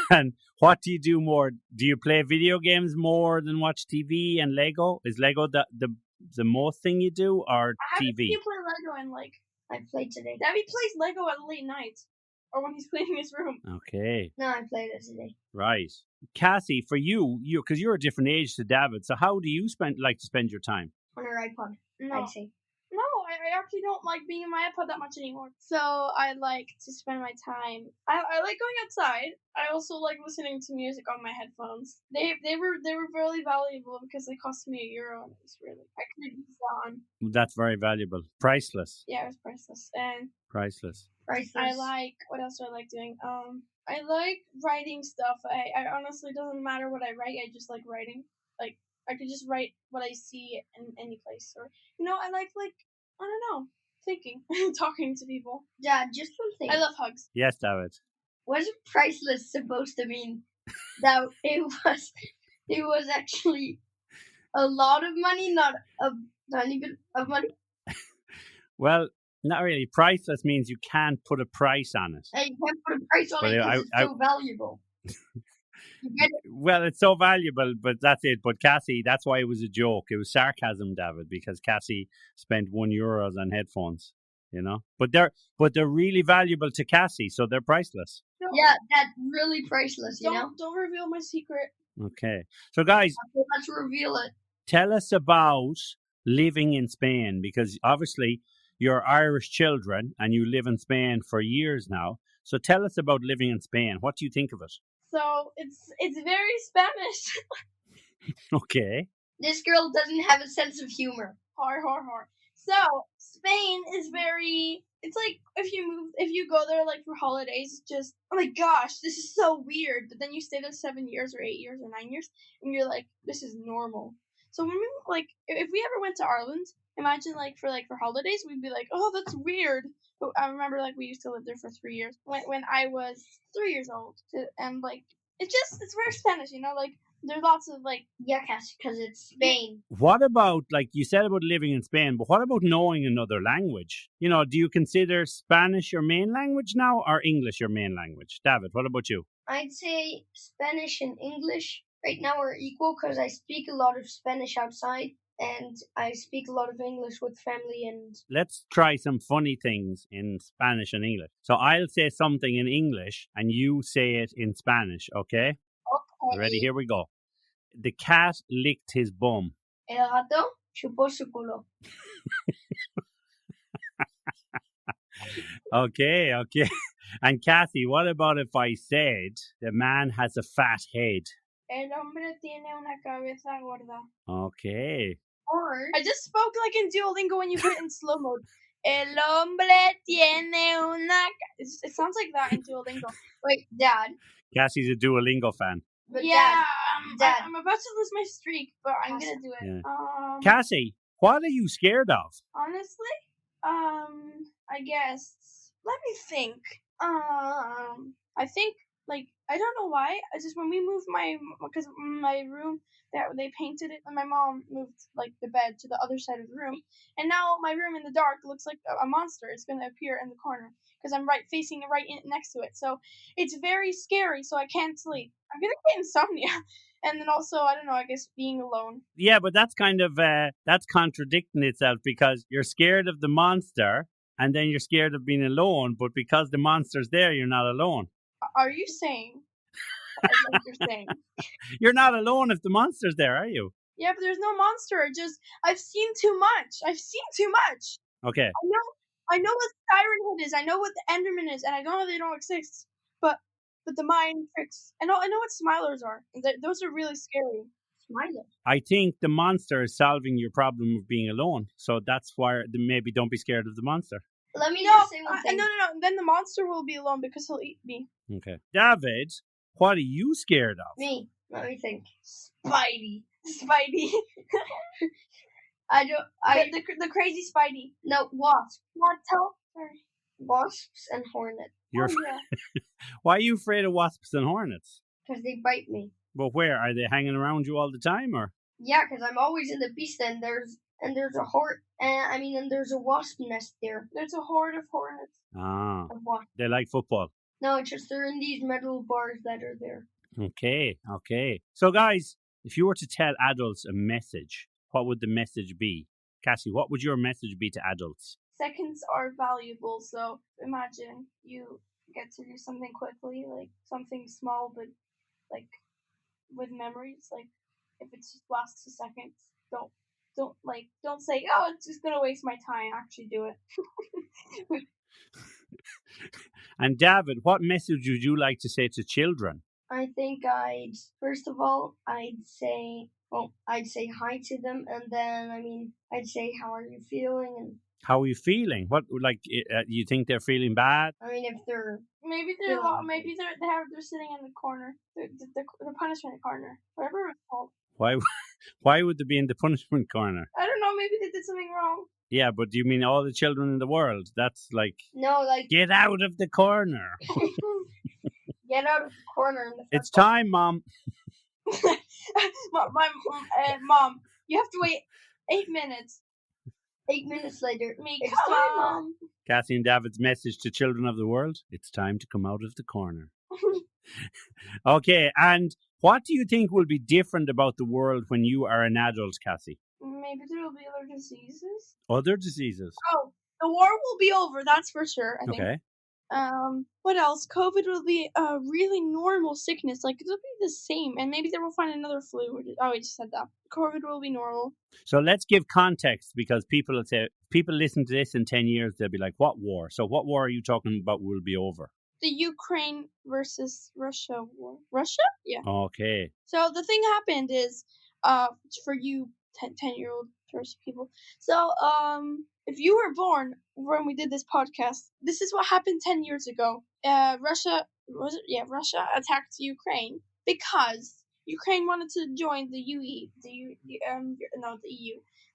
And what do you do more? Do you play video games more than watch TV and Lego? Is Lego the most thing you do, or I haven't TV? seen you play Lego in I played today. David plays Lego at late night. Or when he's cleaning his room. Okay. No, I played it today. Right. Cassie, for you, because you're a different age to David, so how do you like to spend your time? On her iPod, No. I'd say. No, I actually don't like being in my iPod that much anymore. So I like to spend my time. I like going outside. I also like listening to music on my headphones. They were really valuable because they cost me €1 and it was really I could use that on. That's very valuable. Priceless. Yeah, it was priceless. And Priceless. I like what else do I like doing? I like writing stuff. I honestly doesn't matter what I write. I just like writing. Like I could just write what I see in any place, or I like I don't know, thinking, talking to people. Dad, just one thing. I love hugs. Yes, David. What is priceless supposed to mean? That it was actually a lot of money, not a tiny bit of money. Well, not really. Priceless means you can't put a price on it. And you can't put a price on it because it's so valuable. You get it? Well, it's so valuable, but that's it. But Cassie, that's why it was a joke. It was sarcasm, David, because Cassie spent €1 on headphones. But they're really valuable to Cassie, so they're priceless. Yeah, that's really priceless. Don't reveal my secret. Okay, so guys, let's reveal it. Tell us about living in Spain, because obviously you're Irish children and you live in Spain for years now. So tell us about living in Spain. What do you think of it? So it's very Spanish. Okay. This girl doesn't have a sense of humor. Har. So Spain is very. It's like if you go there like for holidays, just oh my gosh, this is so weird. But then you stay there 7 years or 8 years or 9 years, and you're like, this is normal. So when we if we ever went to Ireland, imagine for holidays, we'd be like, oh, that's weird. But I remember we used to live there for 3 years when I was 3 years old, and it's very Spanish, there's lots of Yes, because it's Spain. What about you said about living in Spain, but what about knowing another language? Do you consider Spanish your main language now or English your main language? David, what about you? I'd say Spanish and English right now are equal because I speak a lot of Spanish outside and I speak a lot of English with family. And let's try some funny things in Spanish and English. So I'll say something in English and you say it in Spanish, okay? Okay. Ready? Here we go. The cat licked his bum. El gato chupó su culo. Okay. And Kathy, what about if I said the man has a fat head? El hombre tiene una cabeza gorda. Okay. Or I just spoke like in Duolingo when you put it in slow mode. El hombre tiene una. It sounds like that in Duolingo. Wait, Dad. Cassie's a Duolingo fan. But yeah, Dad. I'm about to lose my streak, but I'm gonna do it. Yeah. Cassie, what are you scared of? Honestly, I guess. Let me think. I think I don't know why. I just when we moved because my room that they painted it, and my mom moved the bed to the other side of the room, and now my room in the dark looks like a monster. It's gonna appear in the corner because I'm facing it next to it. So it's very scary. So I can't sleep. I'm gonna get insomnia. And then also, I don't know, I guess being alone. Yeah, but that's kind of, that's contradicting itself because you're scared of the monster and then you're scared of being alone. But because the monster's there, you're not alone. Are you saying? I think you're saying. You're not alone if the monster's there, are you? Yeah, but there's no monster. I've seen too much. Okay. I know what Siren Head is. I know what the Enderman is. And I know they don't exist. But the mind tricks. I know what Smilers are. Those are really scary. Smilers. I think the monster is solving your problem of being alone. So that's why maybe don't be scared of the monster. Let me just say one thing. No. Then the monster will be alone because he'll eat me. Okay. David, what are you scared of? Me. Let me think. Spidey. The crazy Spidey. No, wasps. Sorry. Wasps and hornets. Why are you afraid of wasps and hornets? Because they bite me. But where? Are they hanging around you all the time, or? Yeah, because I'm always in the beast, and there's a wasp nest there. There's a horde of hornets. Ah. Of what? They like football. No, it's just they're in these metal bars that are there. Okay. So, guys, if you were to tell adults a message, what would the message be? Cassie, what would your message be to adults? Seconds are valuable, so imagine you get to do something quickly, like something small, but with memories. If it just lasts a second, don't say, oh, it's just gonna waste my time. Actually, do it. And David, what message would you like to say to children? I think first of all, I'd say hi to them, and then, I'd say, how are you feeling? And How are you feeling? What, like, you think they're feeling bad? if they're Maybe they're sitting in the corner, the punishment corner, whatever it's called. Why would they be in the punishment corner? I don't know. Maybe they did something wrong. Yeah, but do you mean all the children in the world? That's like, no, like get out of the corner. get out of the corner. In the It's time, Mom. Mom, you have to wait 8 minutes. 8 minutes later, It's come time, on, Mom. Cassie and David's message to children of the world: it's time to come out of the corner. Okay, and what do you think will be different about the world when you are an adult, Cassie? Maybe there will be other diseases. Other diseases? Oh, the war will be over. That's for sure. I think. Okay. What else? COVID will be a really normal sickness. Like, it'll be the same. And maybe they will find another flu. Oh, I just said that. COVID will be normal. So let's give context, because people listen to this in 10 years, they'll be like, what war? So what war are you talking about will be over? The Ukraine versus Russia war. Russia? Yeah. Okay. So the thing happened is, for you 10-year-old people. So, if you were born when we did this podcast, this is what happened 10 years ago. Russia attacked Ukraine because Ukraine wanted to join the EU,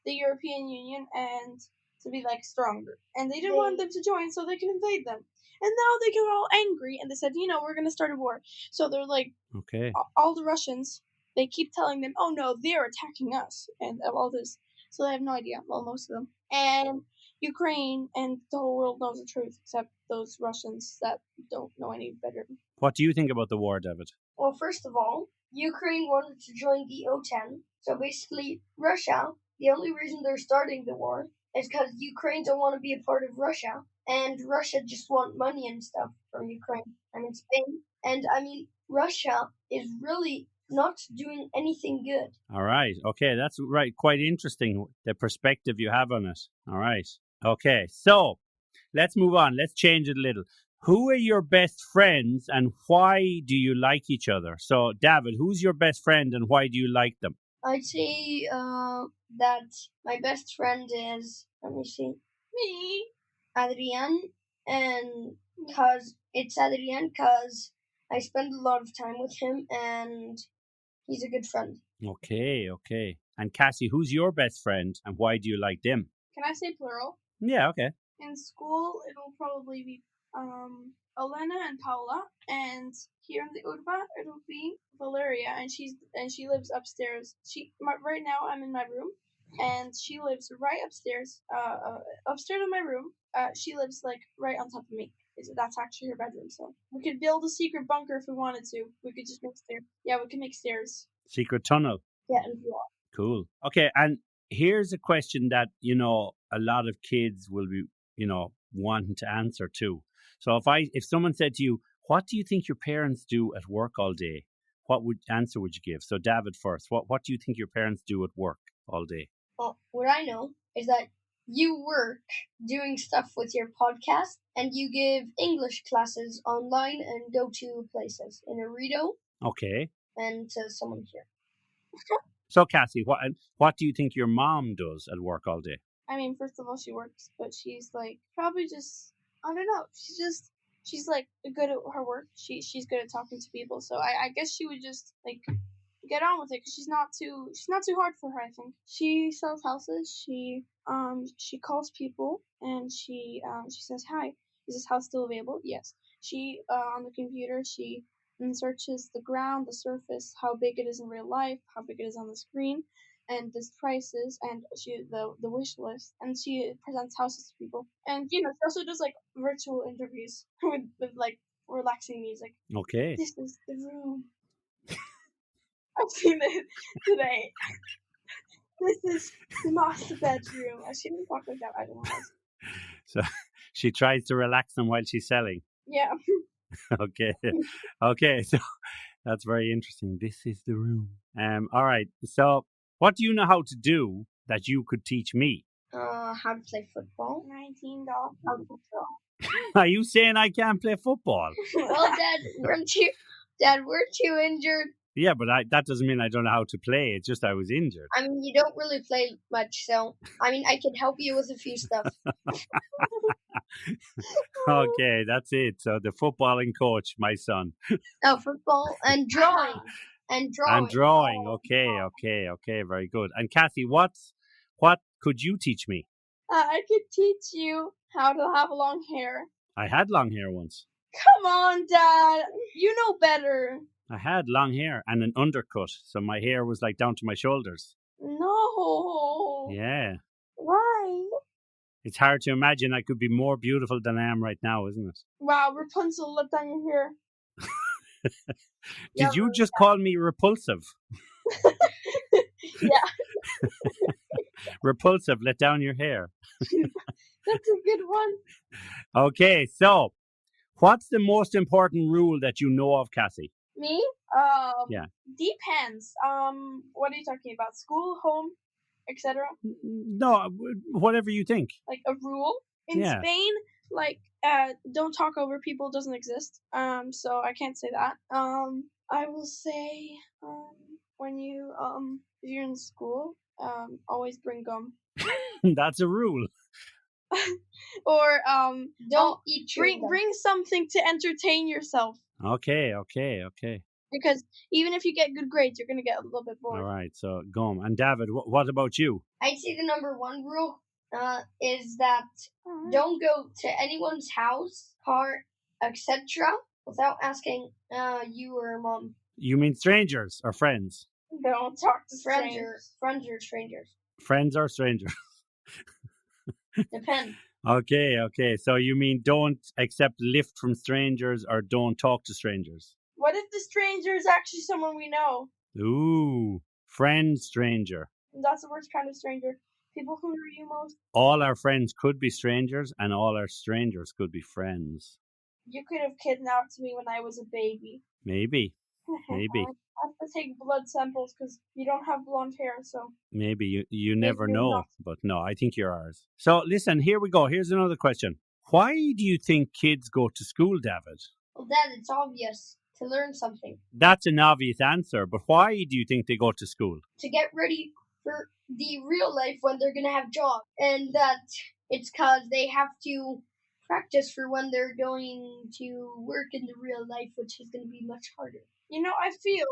the European Union, and to be like stronger. And they didn't want them to join so they can invade them. And now they get all angry and they said, we're going to start a war. So they're like, okay, all the Russians, they keep telling them, oh no, they're attacking us and all this. So they have no idea. Well, most of them. And Ukraine and the whole world knows the truth, except those Russians that don't know any better. What do you think about the war, David? Well, first of all, Ukraine wanted to join the OTAN. So basically, Russia, the only reason they're starting the war is because Ukraine don't want to be a part of Russia. And Russia just want money and stuff from Ukraine. Spain. And Russia is really not doing anything good. All right. Okay, that's right. Quite interesting, the perspective you have on it. All right. Okay, so let's move on. Let's change it a little. Who are your best friends and why do you like each other? So, David, who's your best friend and why do you like them? I'd say that my best friend is, me, Adrian, and because I spend a lot of time with him and he's a good friend. Okay. And Cassie, who's your best friend and why do you like them? Can I say plural? Yeah, okay. In school, it'll probably be Elena and Paula, and here in the Urba, it'll be Valeria, and she lives upstairs. Right now I'm in my room, and she lives right upstairs. Upstairs in my room. She lives like right on top of me. That's actually her bedroom. So we could build a secret bunker if we wanted to. We could just make stairs. Yeah, we can make stairs. Secret tunnel. Yeah, and block. Cool. Okay, and here's a question that a lot of kids will be wanting to answer too. So if someone said to you, what do you think your parents do at work all day? What answer would you give? So David first, what do you think your parents do at work all day? Well, what I know is that you work doing stuff with your podcast and you give English classes online and go to places in Arito. Okay. And to someone here. So Cassie, what do you think your mom does at work all day? First of all, she works, but she's like probably just, I don't know. She's like good at her work. She's good at talking to people. So I guess she would just like get on with it because she's not too hard for her. I think she sells houses. She calls people and she says, hi, is this house still available? Yes. She on the computer she searches the ground, the surface, how big it is in real life, how big it is on the screen, and the prices, and the wish list, and she presents houses to people. And she also does like virtual interviews with like relaxing music. Okay. This is the room. I've seen it today. This is the master bedroom. She didn't talk like that. I don't know. So she tries to relax them while she's selling. Yeah. Okay. So that's very interesting. This is the room. All right. So what do you know how to do that you could teach me? How to play football. $19. Are you saying I can't play football? Well, weren't you injured? Yeah, but that doesn't mean I don't know how to play. It's just I was injured. I mean, you don't really play much, so I mean, I can help you with a few stuff. Okay, that's it. So the footballing coach, my son. Oh, football and drawing. And drawing. Okay. Very good. And Kathy, what could you teach me? I could teach you how to have long hair. I had long hair once. Come on, Dad. You know better. I had long hair and an undercut, so my hair was like down to my shoulders. No. Yeah. Why? It's hard to imagine I could be more beautiful than I am right now, isn't it? Wow, Rapunzel let down your hair. Did you just call me repulsive? Yeah. Repulsive, let down your hair. That's a good one. Okay, so what's the most important rule that you know of, Cassie? Me? Yeah. Depends. What are you talking about? School, home, etc.? No, whatever you think. Like a rule? In Spain, like, don't talk over people doesn't exist. So I can't say that. I will say, when you, if you're in school, always bring gum. That's a rule. Or, don't eat chewing bring something to entertain yourself. Okay. Because even if you get good grades, you're going to get a little bit bored. All right, so gum. And David, what about you? I'd say the number one rule is that don't go to anyone's house, car, etc. without asking you or mom. You mean strangers or friends? Don't talk to strangers. Friends or strangers. Friends or strangers? Depends. Okay. So you mean don't accept lift from strangers or don't talk to strangers? What if the stranger is actually someone we know? Ooh, friend stranger. That's the worst kind of stranger. People who know you most. All our friends could be strangers and all our strangers could be friends. You could have kidnapped me when I was a baby. Maybe. I have to take blood samples because you don't have blonde hair, so... Maybe. You never Maybe know. not. But no, I think you're ours. So listen, here we go. Here's another question. Why do you think kids go to school, David? Well, Dad, it's obvious. To learn something. That's an obvious answer, but why do you think they go to school? To get ready for the real life when they're going to have jobs. And that it's because they have to practice for when they're going to work in the real life, which is going to be much harder. You know, I feel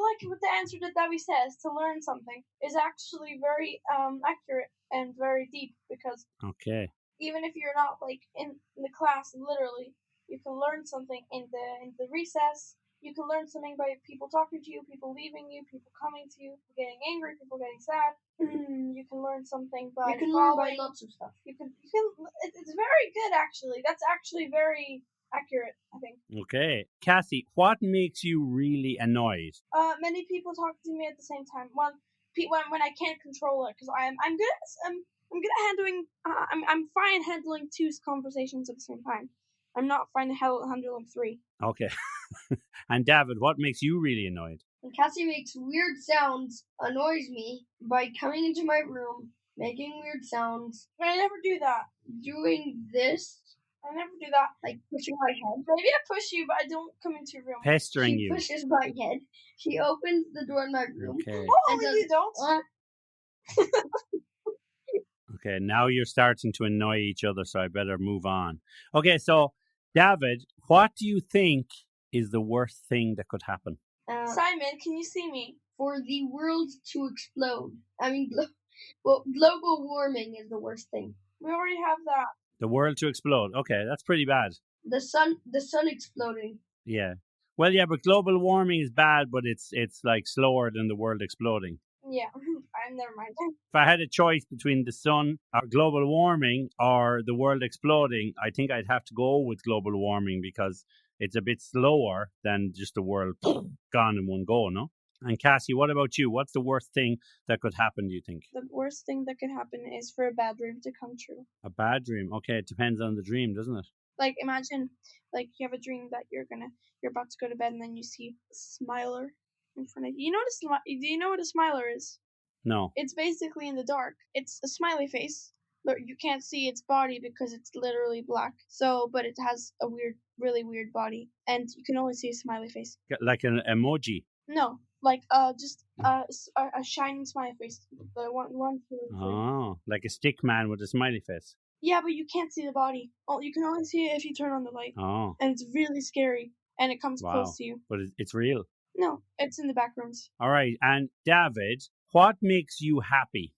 like with the answer that Davi says, to learn something, is actually very accurate and very deep, because Okay. even if you're not like in the class, literally, you can learn something in the recess. You can learn something by people talking to you, people leaving you, people coming to you, people getting angry, people getting sad. You can learn something by You can learn by lots of stuff. You can. It's very good, actually. That's actually very accurate, I think. Okay. Cassie, what makes you really annoyed? Many people talk to me at the same time. When I can't control it, because I'm good at handling. I'm fine handling two conversations at the same time. I'm not fine handling three. Okay. And David, what makes you really annoyed? When Cassie makes weird sounds, annoys me by coming into my room, making weird sounds. I never do that. Doing this. I never do that. Like pushing my head. Maybe I push you, but I don't come into your room. Pestering you. She pushes my head. She opens the door in my room. Okay. Oh, you don't? Okay, now you're starting to annoy each other, so I better move on. Okay, so David, what do you think is the worst thing that could happen? Simon, can you see me? For the world to explode. I mean, global warming is the worst thing. We already have that. The world to explode. Okay, that's pretty bad. The sun exploding. Yeah. Well, yeah, but global warming is bad, but it's like slower than the world exploding. Yeah, never mind. If I had a choice between the sun or global warming or the world exploding, I think I'd have to go with global warming because it's a bit slower than just the world gone in one go, no? And Cassie, what about you? What's the worst thing that could happen, do you think? The worst thing that could happen is for a bad dream to come true. A bad dream? Okay, it depends on the dream, doesn't it? Like, imagine, like, you have a dream that you're about to go to bed and then you see a smiler in front of you. Do you know what a smiler is? No. It's basically in the dark. It's a smiley face, but you can't see its body because it's literally black. So, but it has a really weird body, and you can only see a smiley face. Like an emoji. No, like just a shining smiley face. The one. Oh, like a stick man with a smiley face. Yeah, but you can't see the body. Oh, you can only see it if you turn on the light. Oh. And it's really scary, and it comes Wow. close to you. But it's real. No, it's in the back rooms. All right. And David, what makes you happy?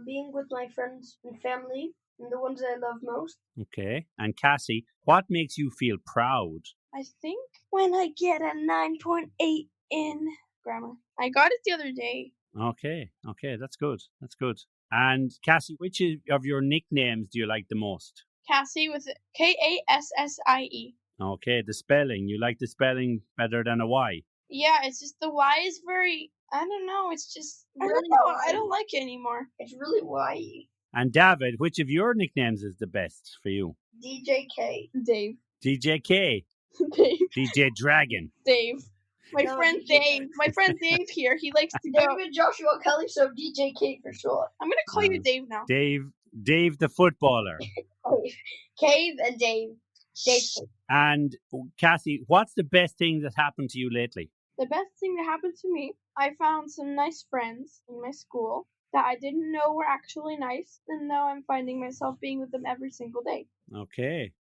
Being with my friends and family and the ones I love most. Okay. And Cassie, what makes you feel proud? I think when I get a 9.8 in grammar. I got it the other day. Okay. That's good. And Cassie, which of your nicknames do you like the most? Cassie with Kassie. Okay, the spelling. You like the spelling better than a Y? Yeah, it's just the Y is very, I don't know, it's just, Really I don't like it anymore. It's really Y. And David, which of your nicknames is the best for you? DJK. Dave. DJ K. Dave. DJ Dragon. Dave. My No, friend DJ. Dave. My friend Dave here, he likes to go. David Joshua Kelly, so DJK for sure. I'm going to call you Dave now. Dave the footballer. Cave and Dave. Dave. And Cassie, what's the best thing that happened to you lately? The best thing that happened to me, I found some nice friends in my school that I didn't know were actually nice, and now I'm finding myself being with them every single day. Okay,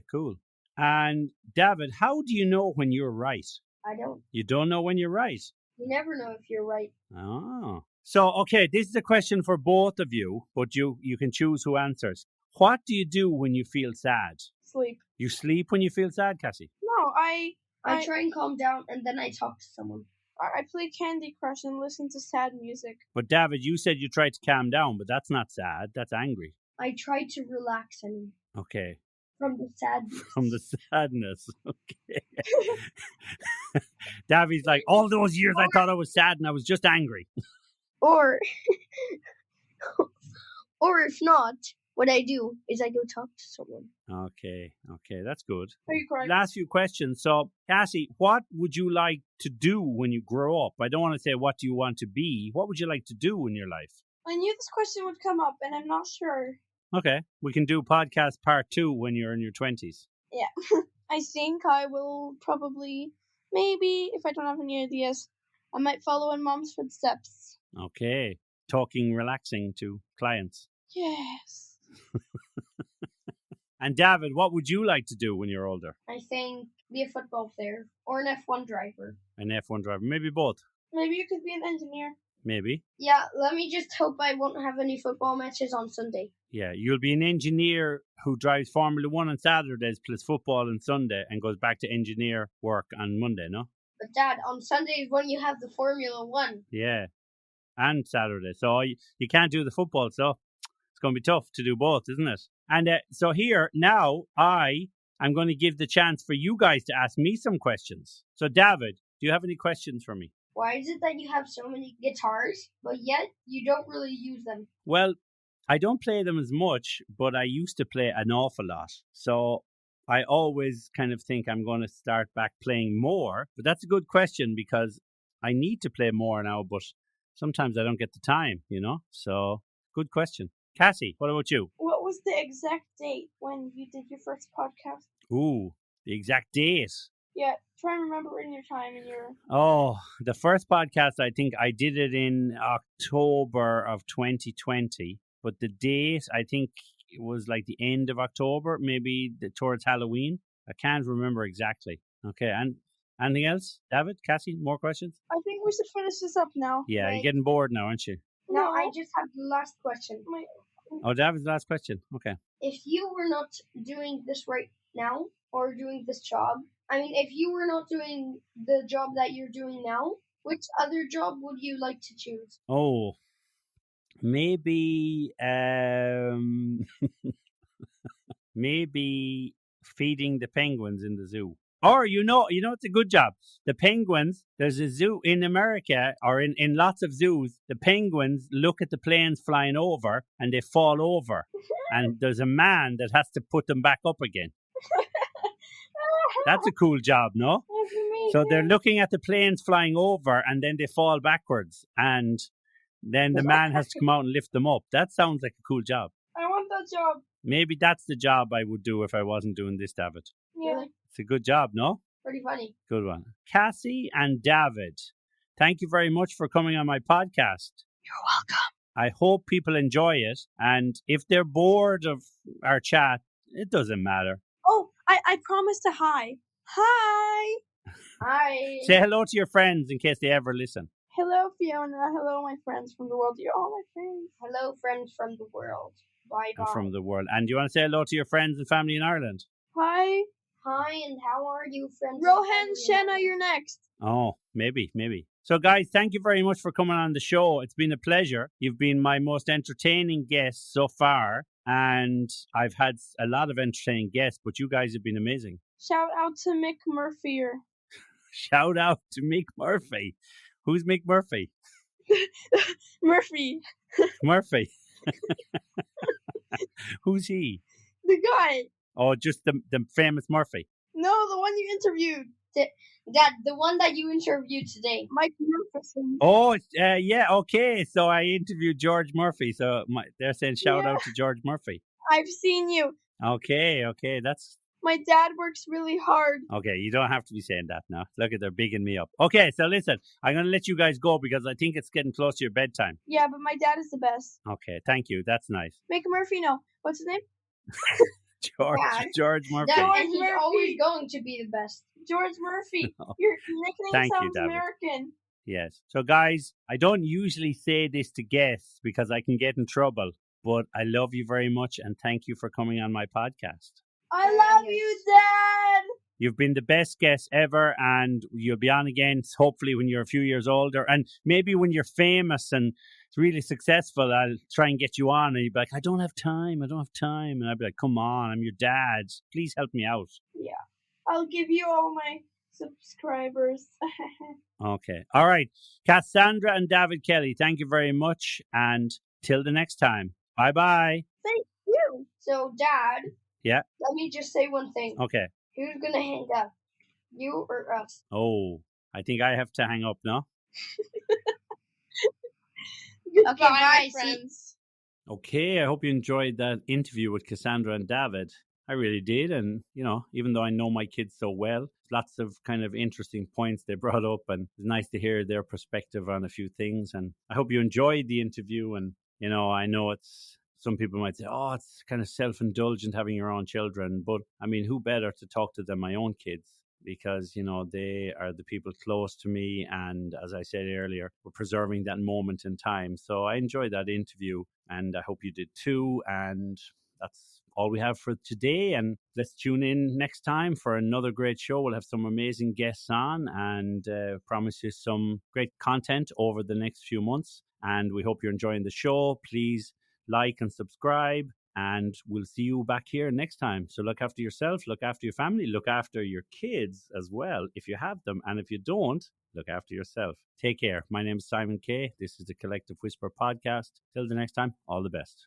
cool. And David, how do you know when you're right? I don't. You don't know when you're right? You never know if you're right. Oh. So, okay, this is a question for both of you, but you can choose who answers. What do you do when you feel sad? Sleep. You sleep when you feel sad, Cassie? No, I try and calm down and then I talk to someone. I play Candy Crush and listen to sad music. But David, you said you tried to calm down, but that's not sad. That's angry. I try to relax and Okay. from the sadness. From the sadness. Okay. David's like, all those years I thought I was sad and I was just angry. Or if not, what I do is I go talk to someone. Okay, that's good. Are you correct? Last few questions. So, Cassie, what would you like to do when you grow up? I don't want to say what do you want to be. What would you like to do in your life? I knew this question would come up, and I'm not sure. Okay, we can do podcast part 2 when you're in your 20s. Yeah. I think I will probably, maybe, if I don't have any ideas, I might follow in Mom's footsteps. Okay, talking relaxing to clients. Yes. And David, what would you like to do when you're older? I think be a football player or an F1 driver. An F1 driver, maybe both. Maybe you could be an engineer. Maybe. Yeah, let me just hope I won't have any football matches on Sunday. Yeah, you'll be an engineer who drives Formula 1 on Saturdays, plays football on Sunday, and goes back to engineer work on Monday, no? But Dad, on Sunday is when you have the Formula 1. Yeah, and Saturday. So you can't do the football, so it's going to be tough to do both, isn't it? And so here, now, I'm going to give the chance for you guys to ask me some questions. So David, do you have any questions for me? Why is it that you have so many guitars, but yet you don't really use them? Well, I don't play them as much, but I used to play an awful lot. So I always kind of think I'm going to start back playing more. But that's a good question because I need to play more now, but sometimes I don't get the time, you know? So good question. Cassie, what about you? What was the exact date when you did your first podcast? Ooh, the exact date. Yeah, try and remember in your time and your... Oh, the first podcast, I think I did it in October of 2020. But the date, I think it was like the end of October, maybe towards Halloween. I can't remember exactly. Okay, and anything else? David, Cassie, more questions? I think we should finish this up now. Yeah, Wait. you're getting bored now, aren't you? No, I just have the last question. Oh, David's last question. Okay. If you were not doing this right now, or doing this job, if you were not doing the job that you're doing now, which other job would you like to choose? Oh, maybe, maybe feeding the penguins in the zoo. Or, it's a good job. The penguins, there's a zoo in America or in lots of zoos. The penguins look at the planes flying over and they fall over. And there's a man that has to put them back up again. That's a cool job, no? So they're looking at the planes flying over and then they fall backwards. And then the man has to come out and lift them up. That sounds like a cool job. I want that job. Maybe that's the job I would do if I wasn't doing this, David. Yeah. Really? It's a good job, no? Pretty funny. Good one. Cassie and David, thank you very much for coming on my podcast. You're welcome. I hope people enjoy it. And if they're bored of our chat, it doesn't matter. Oh, I promised a hi. Hi. Hi. Say hello to your friends in case they ever listen. Hello, Fiona. Hello, my friends from the world. You're all my friends. Hello, friends from the world. Bye bye. From the world. And do you want to say hello to your friends and family in Ireland? Hi. Hi, and how are you, friends? Rohan, Shenna, you're next. Oh, maybe. So, guys, thank you very much for coming on the show. It's been a pleasure. You've been my most entertaining guest so far, and I've had a lot of entertaining guests, but you guys have been amazing. Shout out to Mick Murphy. Shout out to Mick Murphy. Who's Mick Murphy? Murphy. Murphy. Who's he? The guy. Oh, just the famous Murphy. No, the one you interviewed. The one that you interviewed today. Mike Murphy. Oh, yeah, okay. So I interviewed George Murphy. So they're saying shout out to George Murphy. I've seen you. Okay. That's... My dad works really hard. Okay, you don't have to be saying that now. Look at, they're bigging me up. Okay, so listen, I'm going to let you guys go because I think it's getting close to your bedtime. Yeah, but my dad is the best. Okay, thank you. That's nice. Mick Murphy, no. What's his name? George Murphy. And he's always going to be the best. George Murphy. Oh. Your nickname Thank you, sounds David. American. Yes. So, guys, I don't usually say this to guests because I can get in trouble, but I love you very much and thank you for coming on my podcast. I love you, Dad. You've been the best guest ever, and you'll be on again, hopefully, when you're a few years older. And maybe when you're famous and really successful, I'll try and get you on. And you'll be like, I don't have time. And I'll be like, come on, I'm your dad. Please help me out. Yeah. I'll give you all my subscribers. Okay. All right. Kassandra and David Kelly, thank you very much. And till the next time. Bye-bye. Thank you. So, Dad. Yeah? Let me just say one thing. Okay. Who's going to hang up? You or us? Oh, I think I have to hang up now. Goodbye, Okay, bye, my friends. Okay, I hope you enjoyed that interview with Kassandra and David. I really did. And, even though I know my kids so well, lots of kind of interesting points they brought up. And it's nice to hear their perspective on a few things. And I hope you enjoyed the interview. And, I know some people might say, oh, it's kind of self-indulgent having your own children. But, I mean, who better to talk to than my own kids? Because, they are the people close to me. And as I said earlier, we're preserving that moment in time. So I enjoyed that interview and I hope you did too. And that's all we have for today. And let's tune in next time for another great show. We'll have some amazing guests on and promise you some great content over the next few months. And we hope you're enjoying the show. Please like and subscribe. And we'll see you back here next time. So look after yourself, look after your family, look after your kids as well, if you have them. And if you don't, look after yourself. Take care. My name is Simon K. This is the Collective Whisper podcast. Till the next time, all the best.